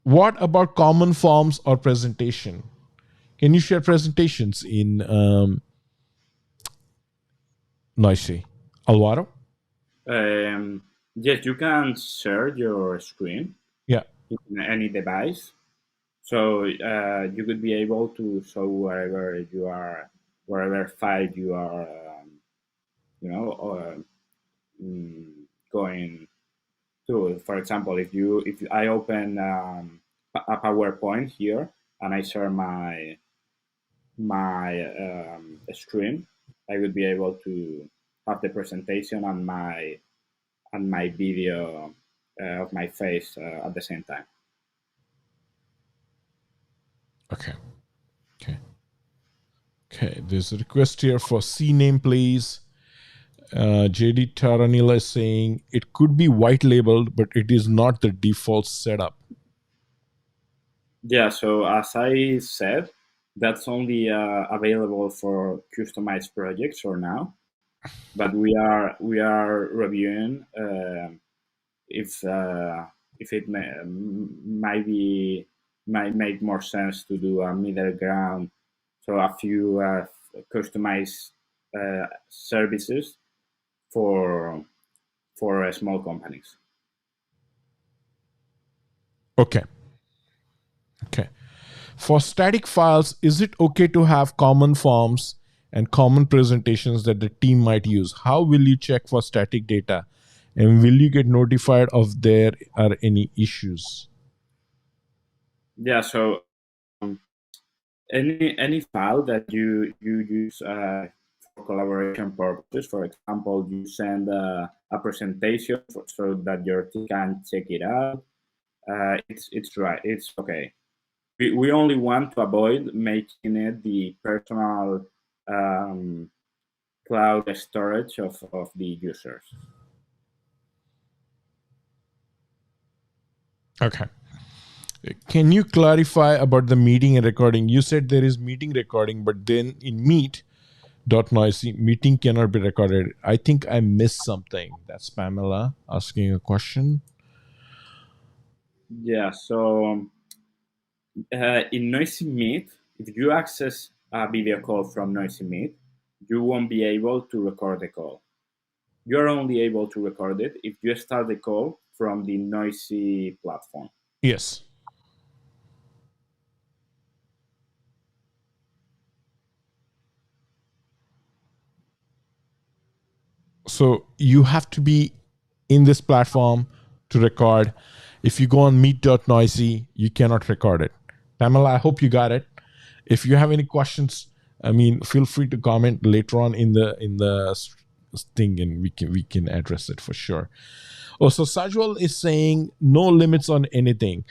A: What about common forms or presentation? Can you share presentations in Noisy? Alvaro?
B: Yes, you can share your screen
A: Yeah.
B: in any device. So you could be able to show wherever you are, wherever file you are, you know, or, going to. For example, if I open a PowerPoint here and I share my screen, I would be able to have the presentation and my video of my face at the same time.
A: Okay. Okay. Okay. There's a request here for CNAME, please. JD Taranila is saying it could be white labeled, but it is not the default setup.
B: Yeah, so as I said, that's only available for customized projects for now. But we are reviewing if it might make more sense to do a middle ground, so a few customized services for small companies.
A: Okay. Okay. For static files, is it okay to have common forms and common presentations that the team might use? How will you check for static data? And will you get notified if there are any issues?
B: Yeah, so any file that you use for collaboration purposes, for example, you send a presentation so that your team can check it out. It's right. It's okay. We only want to avoid making it the personal um, cloud storage of the users.
A: Okay. Can you clarify about the meeting and recording? You said there is meeting recording, but then in Meet.Noisy, meeting cannot be recorded. I think I missed something. That's Pamela asking a question.
B: Yeah. So in Noisy Meet, if you access a video call from Noisy Meet, you won't be able to record the call. You're only able to record it if you start the call from the Noisy platform.
A: Yes. So you have to be in this platform to record. If you go on Meet.Noisy, you cannot record it. Pamela, I hope you got it. If you have any questions, I mean, feel free to comment later on in the thing, and we can address it for sure. Oh, so Sajwal is saying no limits on anything.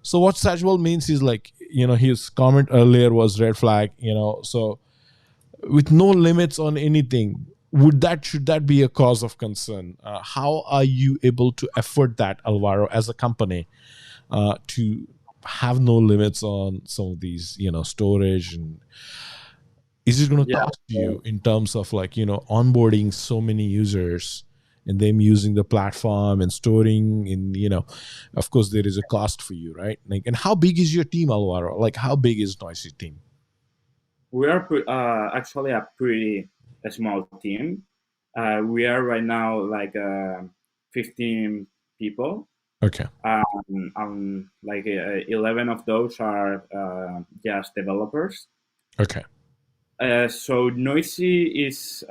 A: So what Sajwal means is like, his comment earlier was red flag, so with no limits on anything, should that be a cause of concern? How are you able to afford that, Alvaro, as a company, to have no limits on some of these, storage? And is it going to
B: Yeah.
A: cost you in terms of like, onboarding so many users and them using the platform and storing in, of course there is a cost for you, right? Like, and how big is your team, Alvaro? Like, how big is Noisy team?
B: We are actually a pretty small team. We are right now like 15 people.
A: Okay.
B: Like 11 of those are just developers.
A: Okay.
B: So Noisy is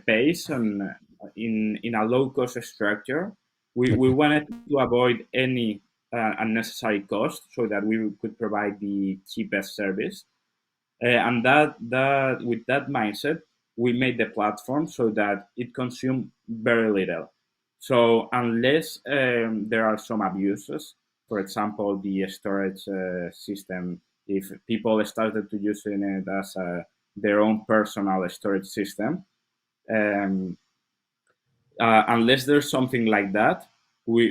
B: based on in a low cost structure. We wanted to avoid any unnecessary cost so that we could provide the cheapest service. And that with that mindset, we made the platform so that it consumed very little. So unless there are some abuses, for example, the storage system, if people started to using it as their own personal storage system, um, unless there's something like that, we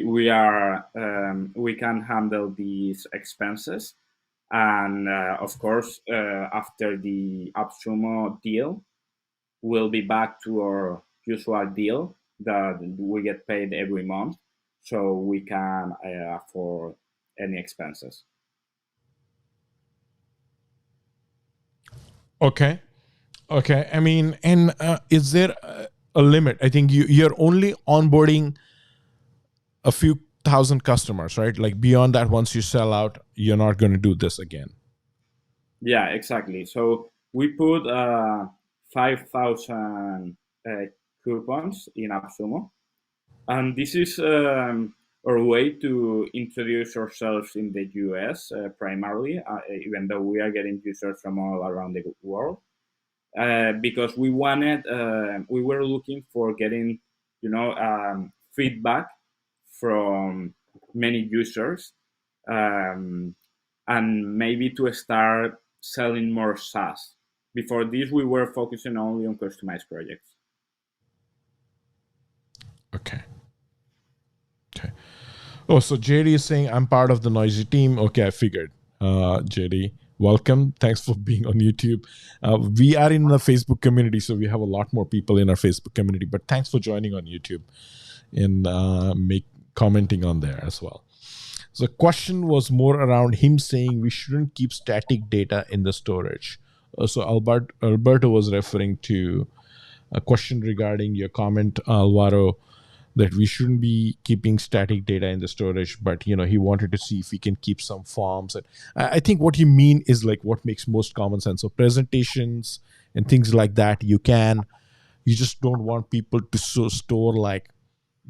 B: can handle these expenses. And of course, after the Appsumo deal, we'll be back to our usual deal that we get paid every month, so we can afford any expenses.
A: Okay. Okay. I mean, and is there a limit? I think you're only onboarding a few thousand customers, right? Like beyond that, once you sell out, you're not going to do this again.
B: Yeah, exactly. So we put 5,000 coupons in Appsumo, and this is our way to introduce ourselves in the US primarily, even though we are getting users from all around the world. Because we were looking for getting, feedback from many users, um, and maybe to start selling more SaaS. Before this, we were focusing only on customized projects.
A: Okay. Okay. Oh, so JD is saying I'm part of the Noisy team. Okay, I figured. JD, welcome. Thanks for being on YouTube. We are in the Facebook community, so we have a lot more people in our Facebook community. But thanks for joining on YouTube and commenting on there as well. So the question was more around him saying we shouldn't keep static data in the storage. So Alberto was referring to a question regarding your comment, Alvaro, that we shouldn't be keeping static data in the storage, but he wanted to see if we can keep some forms. And I think what you mean is like what makes most common sense. So presentations and things like that, you just don't want people to store like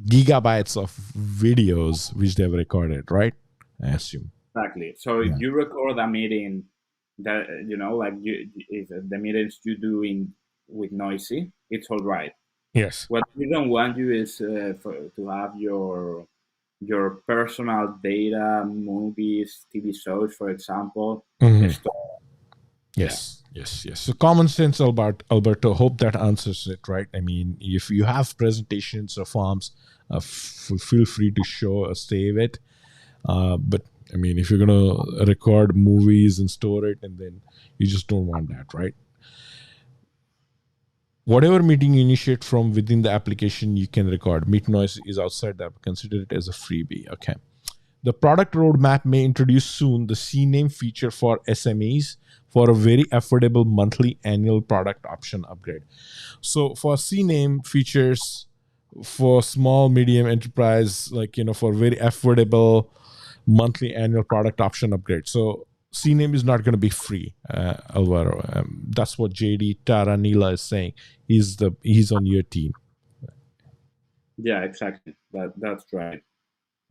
A: gigabytes of videos which they've recorded, right? I assume.
B: Exactly. So if you record a meeting that like if the meetings you do in with Noisy, it's all right.
A: Yes.
B: What we don't want you is to have your personal data, movies, TV shows, for example.
A: Yes. Yes. So common sense, Alberto. Hope that answers it, right? I mean, if you have presentations or forms, feel free to show or save it. But I mean, if you're going to record movies and store it, and then you just don't want that, right? Whatever meeting you initiate from within the application, you can record. Meet noise is outside the app. Consider it as a freebie. Okay. The product roadmap may introduce soon the CNAME feature for SMEs for a very affordable monthly annual product option upgrade. So for CNAME features for small, medium enterprise, like, for very affordable monthly annual product option upgrade. So CNAME is not going to be free, Alvaro. That's what JD Taranila is saying. He's on your team.
B: Yeah, exactly. That's right.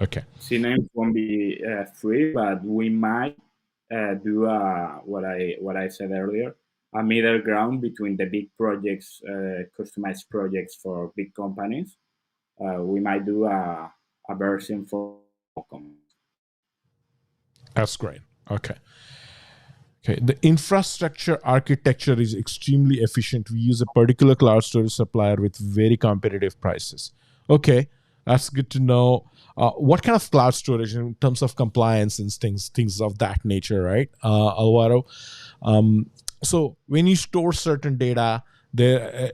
A: Okay.
B: CNAME won't be free, but we might do what I said earlier, a middle ground between the big projects, customized projects for big companies. We might do a version for companies.
A: That's great. Okay. Okay. The infrastructure architecture is extremely efficient. We use a particular cloud storage supplier with very competitive prices. Okay. That's good to know. What kind of cloud storage in terms of compliance and things of that nature, right, Alvaro? So when you store certain data, there,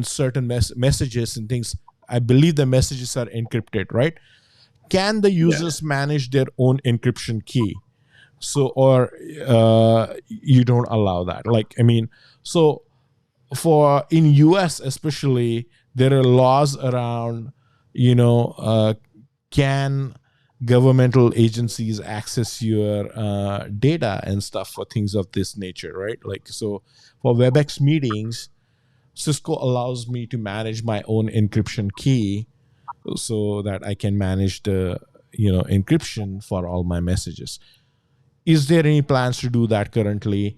A: certain messages and things, I believe the messages are encrypted, right? Can the users manage their own encryption key? So, or you don't allow that? So for in US especially, there are laws around, can governmental agencies access your data and stuff for things of this nature, right? So for WebEx meetings, Cisco allows me to manage my own encryption key so that I can manage the encryption for all my messages. Is there any plans to do that currently?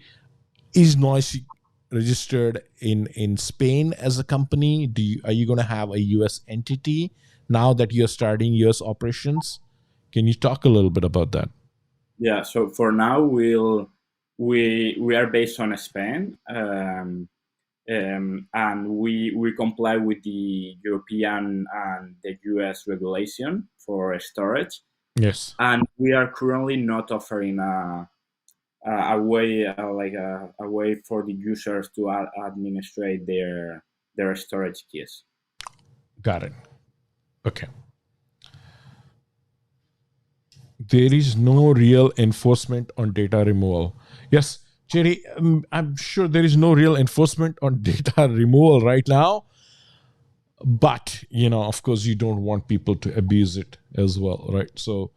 A: Is Noysi registered in Spain as a company? Are you going to have a US entity now that you're starting US operations? Can you talk a little bit about that?
B: Yeah. So for now, we are based on Spain, and we comply with the European and the US regulation for storage.
A: Yes.
B: And we are currently not offering a way a way for the users to administrate their storage keys.
A: Got it. Okay. There is no real enforcement on data removal. Yes, Jerry, I'm sure there is no real enforcement on data removal right now. But, of course, you don't want people to abuse it as well, right? So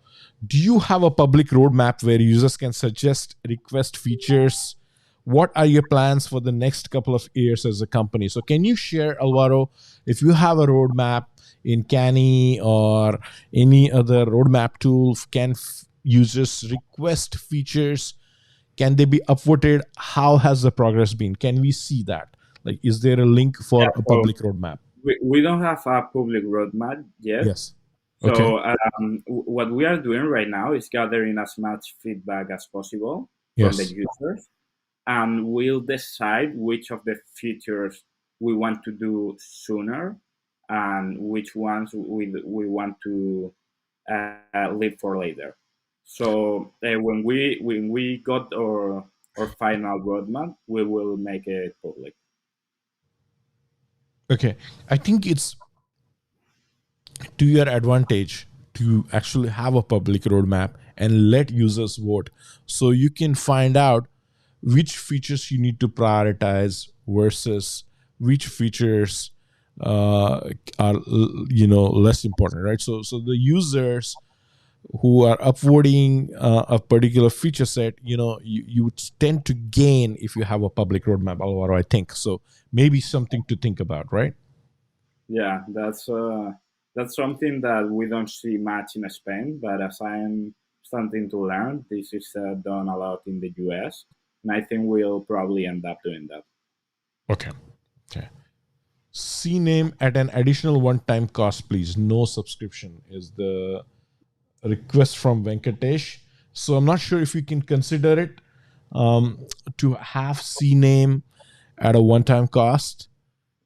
A: do you have a public roadmap where users can suggest, request features? What are your plans for the next couple of years as a company? So can you share, Alvaro, if you have a roadmap in Canny or any other roadmap tool, can users request features? Can they be upvoted? How has the progress been? Can we see that? Is there a link for a public roadmap?
B: We don't have a public roadmap yet.
A: Yes.
B: So
A: Okay.
B: what we are doing right now is gathering as much feedback as possible from the users, and we'll decide which of the features we want to do sooner and which ones we want to leave for later. So when we got our final roadmap, we will make it public.
A: Okay. I think it's to your advantage to actually have a public roadmap and let users vote, so you can find out which features you need to prioritize versus which features are less important, right? So the users who are upvoting a particular feature set, you would tend to gain if you have a public roadmap, Alvaro, I think. So maybe something to think about, right?
B: Yeah, that's something that we don't see much in Spain, but as I'm starting to learn, this is done a lot in the US, and I think we'll probably end up doing that.
A: Okay. CNAME at an additional one-time cost, please. No subscription is the request from Venkatesh. So I'm not sure if you can consider it to have CNAME at a one-time cost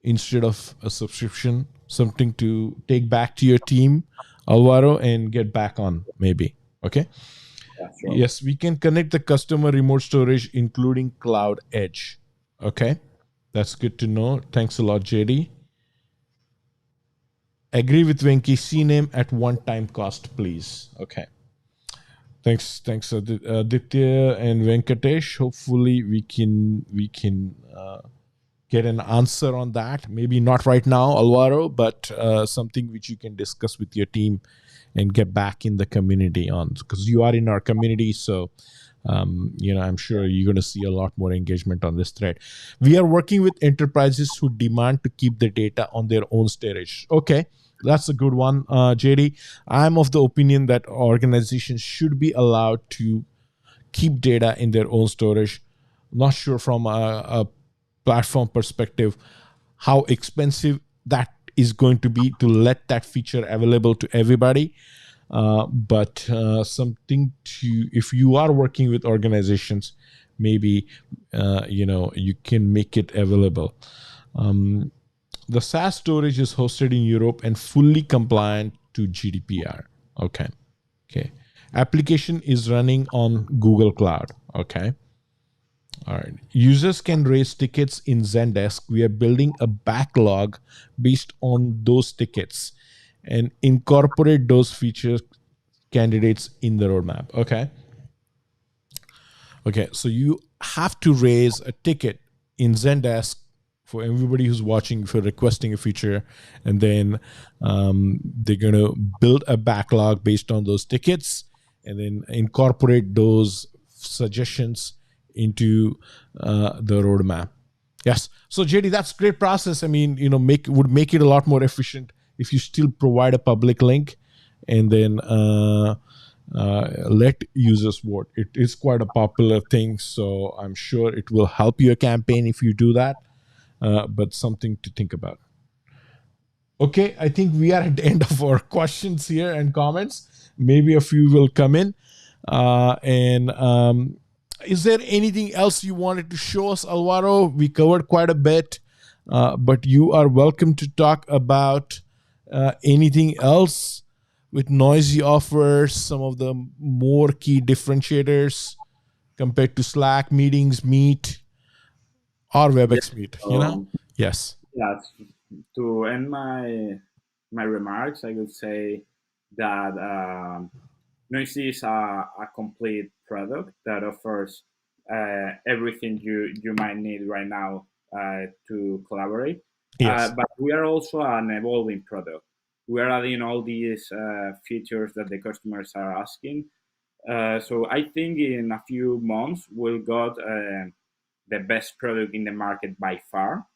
A: instead of a subscription, something to take back to your team, Alvaro, and get back on maybe. Okay.
B: That's true.
A: Yes, we can connect the customer remote storage, including Cloud Edge. Okay, that's good to know. Thanks a lot, JD. Agree with Venki. CNAME at one-time cost, please. Okay. Thanks, Aditya and Venkatesh. Hopefully, we can get an answer on that. Maybe not right now, Alvaro, but something which you can discuss with your team and get back in the community on, because you are in our community. So I'm sure you're going to see a lot more engagement on this thread. We are working with enterprises who demand to keep the data on their own storage. Okay, that's a good one, JD. I'm of the opinion that organizations should be allowed to keep data in their own storage. Not sure from a platform perspective how expensive that is going to be to let that feature available to everybody. But something to, if you are working with organizations, maybe you can make it available. The SaaS storage is hosted in Europe and fully compliant to GDPR. Okay. Application is running on Google Cloud. Okay. All right. Users can raise tickets in Zendesk. We are building a backlog based on those tickets and incorporate those features candidates in the roadmap. Okay. So you have to raise a ticket in Zendesk for everybody who's watching for requesting a feature, and then they're going to build a backlog based on those tickets and then incorporate those suggestions into the roadmap. Yes. So JD, that's a great process. I mean, would make it a lot more efficient if you still provide a public link and then let users vote. It is quite a popular thing, so I'm sure it will help your campaign if you do that. But something to think about. Okay, I think we are at the end of our questions here and comments. Maybe a few will come in. And is there anything else you wanted to show us, Alvaro? We covered quite a bit, but you are welcome to talk about anything else with Noysi offers, some of the more key differentiators compared to Slack, Meetings, Meet, or WebEx Meet. Yes.
B: Yeah, to end my remarks, I would say that Noisy is a complete product that offers everything you might need right now to collaborate.
A: Yes.
B: But we are also an evolving product. We are adding all these features that the customers are asking. So I think in a few months we'll got the best product in the market by far.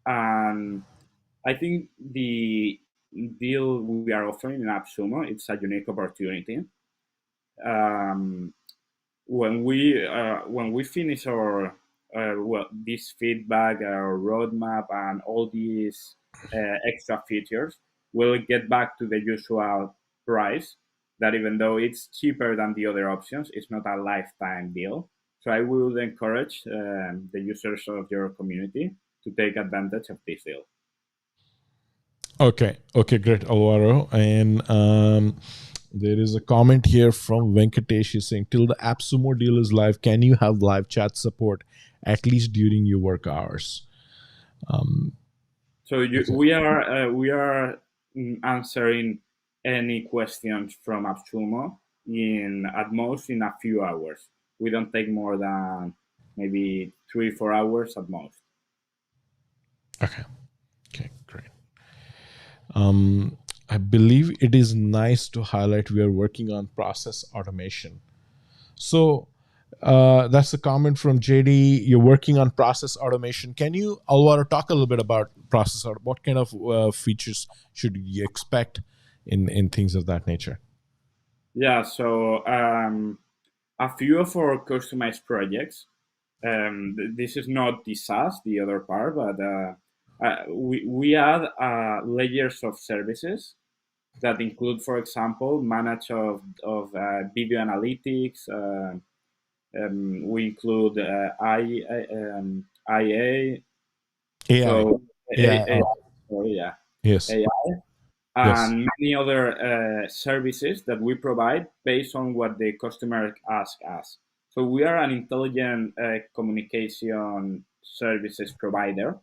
B: And I think the deal we are offering in Appsumo, it's a unique opportunity. Um, when we finish our this feedback, our roadmap, and all these extra features, we'll get back to the usual price. That even though it's cheaper than the other options, it's not a lifetime deal. So I would encourage the users of your community to take advantage of this deal.
A: Okay, great, Alvaro. And there is a comment here from Venkatesh. He's saying, till the Appsumo deal is live, can you have live chat support at least during your work hours?
B: So we are answering any questions from Appsumo in at most in a few hours. We don't take more than maybe 3-4 hours at most.
A: Okay, great. I believe it is nice to highlight we are working on process automation. So that's a comment from JD. You're working on process automation. Can you, Alvaro, talk a little bit about process automation? What kind of features should you expect in things of that nature?
B: Yeah, so a few of our customized projects. This is not the SaaS, the other part, but we add layers of services that include, for example, manage of video analytics. We include IA.
A: AI.
B: So
A: AI.
B: sorry, yeah,
A: Yes.
B: AI,
A: Yes.
B: and many other services that we provide based on what the customer asks us. So we are an intelligent communication services provider,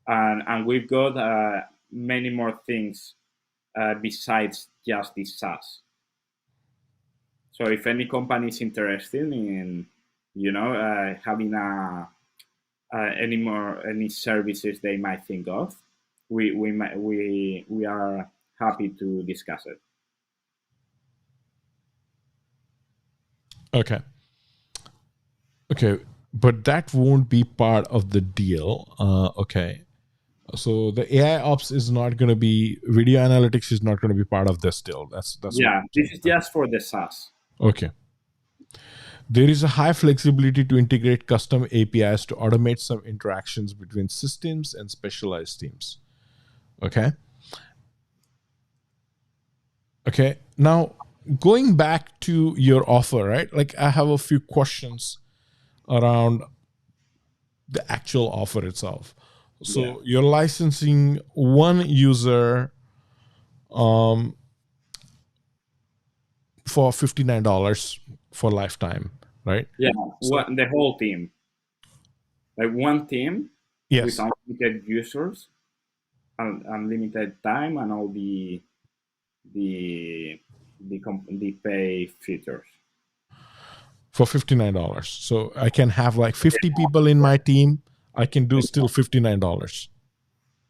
B: and we've got many more things besides just the SaaS. So if any company is interested in, having any services they might think of, we are happy to discuss it.
A: Okay. Okay. But that won't be part of the deal. Okay. So the AI ops is not going to be, video analytics is not going to be part of this deal. That's what
B: Yeah,
A: I'm
B: this
A: saying.
B: is just for the SaaS.
A: Okay. There is a high flexibility to integrate custom APIs to automate some interactions between systems and specialized teams. Okay. Okay. Now, going back to your offer, right? Like, I have a few questions around the actual offer itself.
B: Yeah,
A: So, you're licensing one user um, for $59 for lifetime, right?
B: yeah.
A: So,
B: The whole team, like one team with
A: yes,
B: unlimited users, and unlimited time, and all the the pay features.
A: for $59. So, I can have like 50 people in my team. I can do still $59.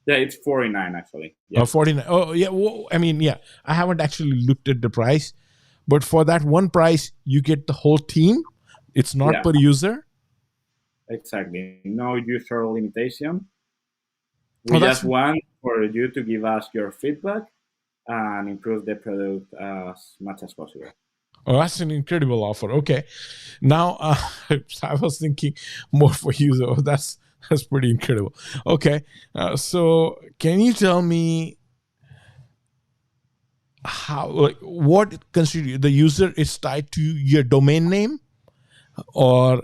B: Yeah, it's 49 actually. Yeah,
A: 49. Oh, yeah. Well, I mean, yeah, I haven't actually looked at the price, but for that one price, you get the whole team. It's not
B: yeah,
A: per user.
B: exactly. No user limitation.
A: Oh,
B: We
A: that's
B: just want for you to give us your feedback and improve the product as much as possible.
A: that's an incredible offer. Okay, now I was thinking more for user. Oh, that's pretty incredible. Okay, so can you tell me how, like, what consider the user is tied to your domain name, or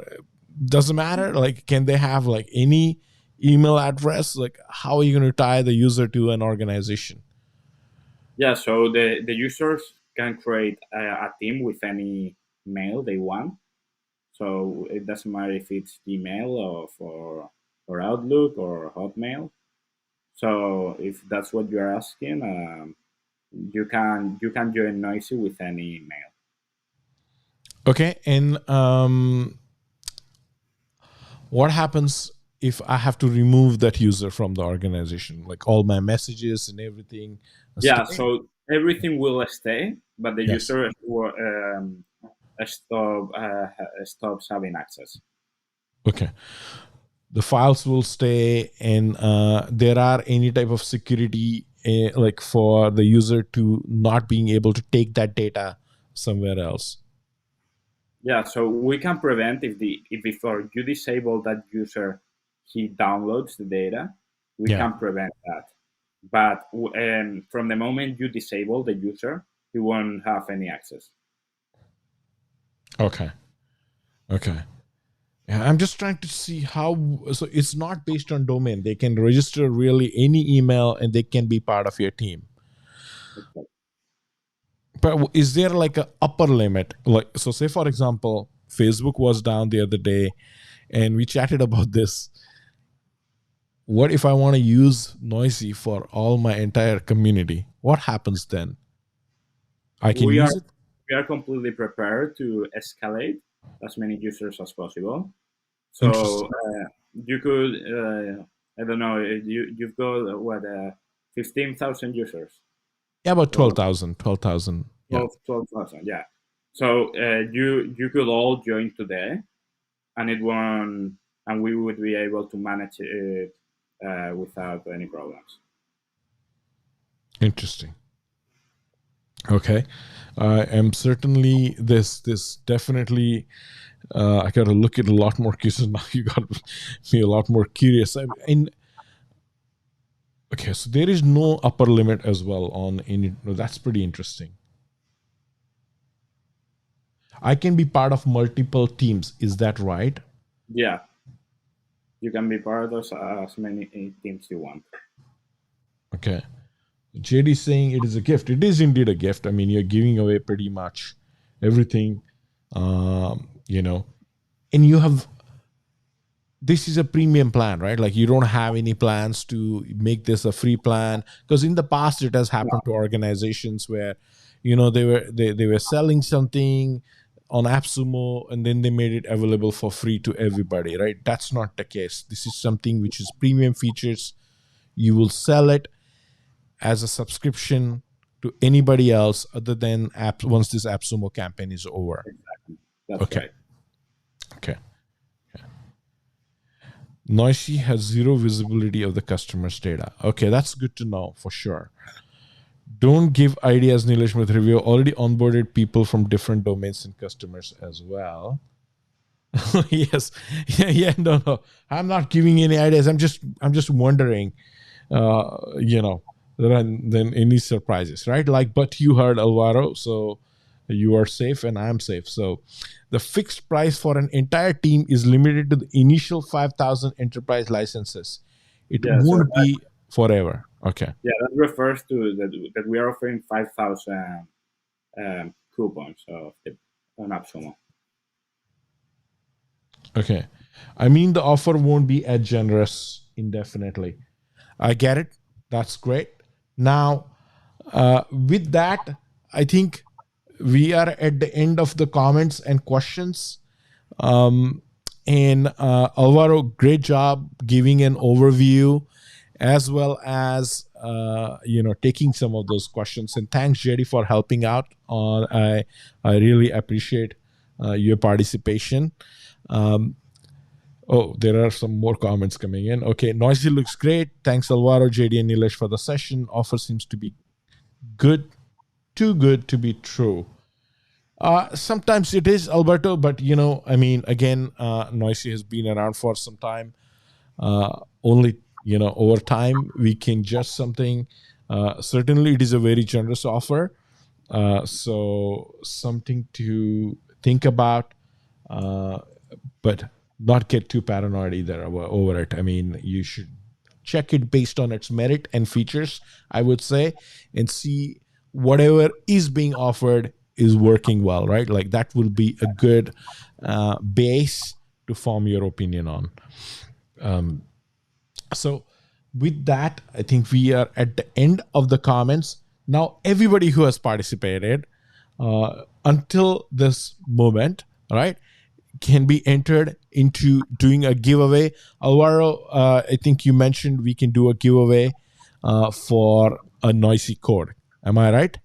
A: doesn't matter? Like, can they have like any email address? Like, how are you going to tie the user to an organization?
B: Yeah, so the users can create a team with any mail they want. So it doesn't matter if it's Gmail or Outlook or Hotmail. So if that's what you're asking, you can join Noisy with any mail.
A: Okay, and what happens if I have to remove that user from the organization? Like, all my messages and everything
B: Yeah,
A: stay?
B: so everything will stay, but the
A: Yes.
B: user stops having access.
A: Okay. The files will stay, and there are any type of security, like, for the user to not being able to take that data somewhere else.
B: Yeah, so we can prevent if before you disable that user, he downloads the data. We
A: Yeah.
B: can prevent that. But from the moment you disable the user, he won't have any access.
A: Okay. Okay. Yeah, I'm just trying to see how. So it's not based on domain. They can register really any email, and they can be part of your team. But is there like a upper limit? Like, so say for example, Facebook was down the other day, and we chatted about this. What if I want to use Noisy for all my entire community? What happens then? I can
B: We are
A: use it.
B: we are completely prepared to escalate as many users as possible. So
A: Interesting.
B: you could, I don't know, you've got 15,000 users.
A: Yeah, about
B: Or
A: 12,000. 12,000. Yeah.
B: 12,000, yeah. So you could all join today, and it won't, and we would be able to manage it without any problems.
A: Interesting. Okay. I am certainly this definitely. I got to look at a lot more cases now. You got me a lot more curious. And okay, so there is no upper limit as well on any. No, that's pretty interesting. I can be part of multiple teams. Is that right?
B: Yeah, you can be part of as many teams you want.
A: Okay. JD saying it is a gift. It is indeed a gift. I mean, you're giving away pretty much everything, you know, and you have, this is a premium plan, right? Like you don't have any plans to make this a free plan, because in the past it has
B: No,
A: happened to organizations where, they were selling something on Appsumo and then they made it available for free to everybody, right? That's not the case. This is something which is premium features. You will sell it as a subscription to anybody else other than apps once this Appsumo campaign is over.
B: exactly. That's
A: Okay.
B: right.
A: Okay. Noisy has zero visibility of the customer's data. Okay, that's good to know for sure. Don't give ideas, Nilesh, with review. Already onboarded people from different domains and customers as well. Yes. Yeah, no. I'm not giving any ideas. I'm just wondering, then any surprises, right? Like, but you heard Alvaro, so you are safe and I'm safe. So the fixed price for an entire team is limited to the initial 5,000 enterprise licenses. It
B: Yeah. So
A: won't be forever. Okay.
B: that refers to that we are offering 5,000 coupons of the on Appsumo.
A: Okay. I mean, the offer won't be as generous indefinitely. I get it. That's great. Now, with that, I think we are at the end of the comments and questions. And Alvaro, great job giving an overview as well as taking some of those questions. And thanks, Jerry, for helping out. I really appreciate your participation. There are some more comments coming in. Okay, Noisy looks great. Thanks, Alvaro, JD, and Nilesh for the session. Offer seems to be good, too good to be true. Sometimes it is, Alberto, but again, Noisy has been around for some time. Only over time we can judge something. Certainly, it is a very generous offer, so something to think about, but not get too paranoid either over it. I mean, you should check it based on its merit and features, I would say, and see whatever is being offered is working well, right? Like that will be a good base to form your opinion on. So with that, I think we are at the end of the comments. Now, everybody who has participated until this moment, right, can be entered into doing a giveaway. Alvaro, I think you mentioned we can do a giveaway for a Noisy code. Am I right?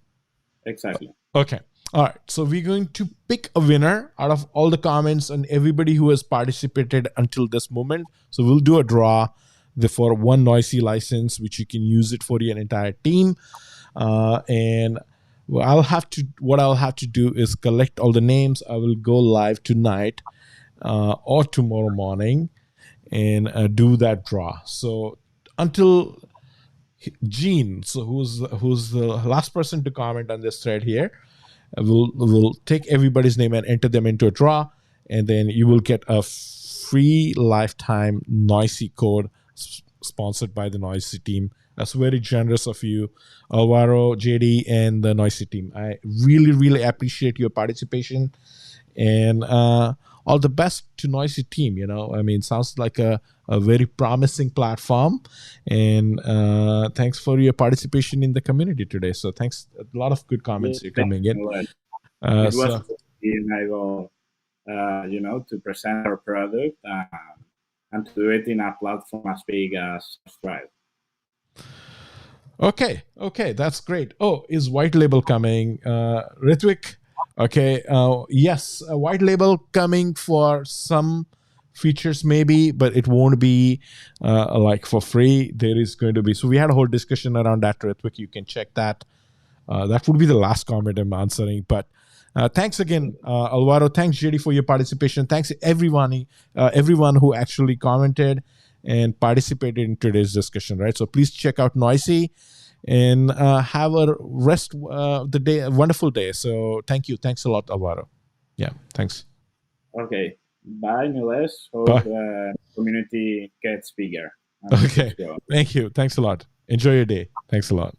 B: Exactly.
A: Okay. All right. So we're going to pick a winner out of all the comments and everybody who has participated until this moment. So we'll do a draw for one Noisy license, which you can use it for your entire team. And what I'll have to do is collect all the names. I will go live tonight or tomorrow morning and do that draw. So until Gene, so who's the last person to comment on this thread here, we'll take everybody's name and enter them into a draw, and then you will get a free lifetime Noisy code sponsored by the Noisy team. That's very generous of you, Alvaro, JD, and the Noisy team. I really, really appreciate your participation, and all the best to Noisy team. I mean, sounds like a very promising platform, and thanks for your participation in the community today. So thanks, a lot of good comments coming in.
B: It was being able, to present our product and to do it in a platform as big as SaasTribe.
A: Okay, that's great. Oh, is white label coming? Ritwik, okay, yes, a white label coming for some features maybe, but it won't be like for free. There is going to be, so we had a whole discussion around that, Ritwik. You can check that. That would be the last comment I'm answering, but thanks again, Alvaro. Thanks, JD, for your participation. Thanks everyone who actually commented and participated in today's discussion, right? So please check out Noisy and have a rest the day, a wonderful day. So thank you. Thanks a lot, Alvaro. Yeah, thanks.
B: Okay. Bye, Nilesh. Hope the community gets bigger.
A: Okay. Thank you. Thanks a lot. Enjoy your day. Thanks a lot.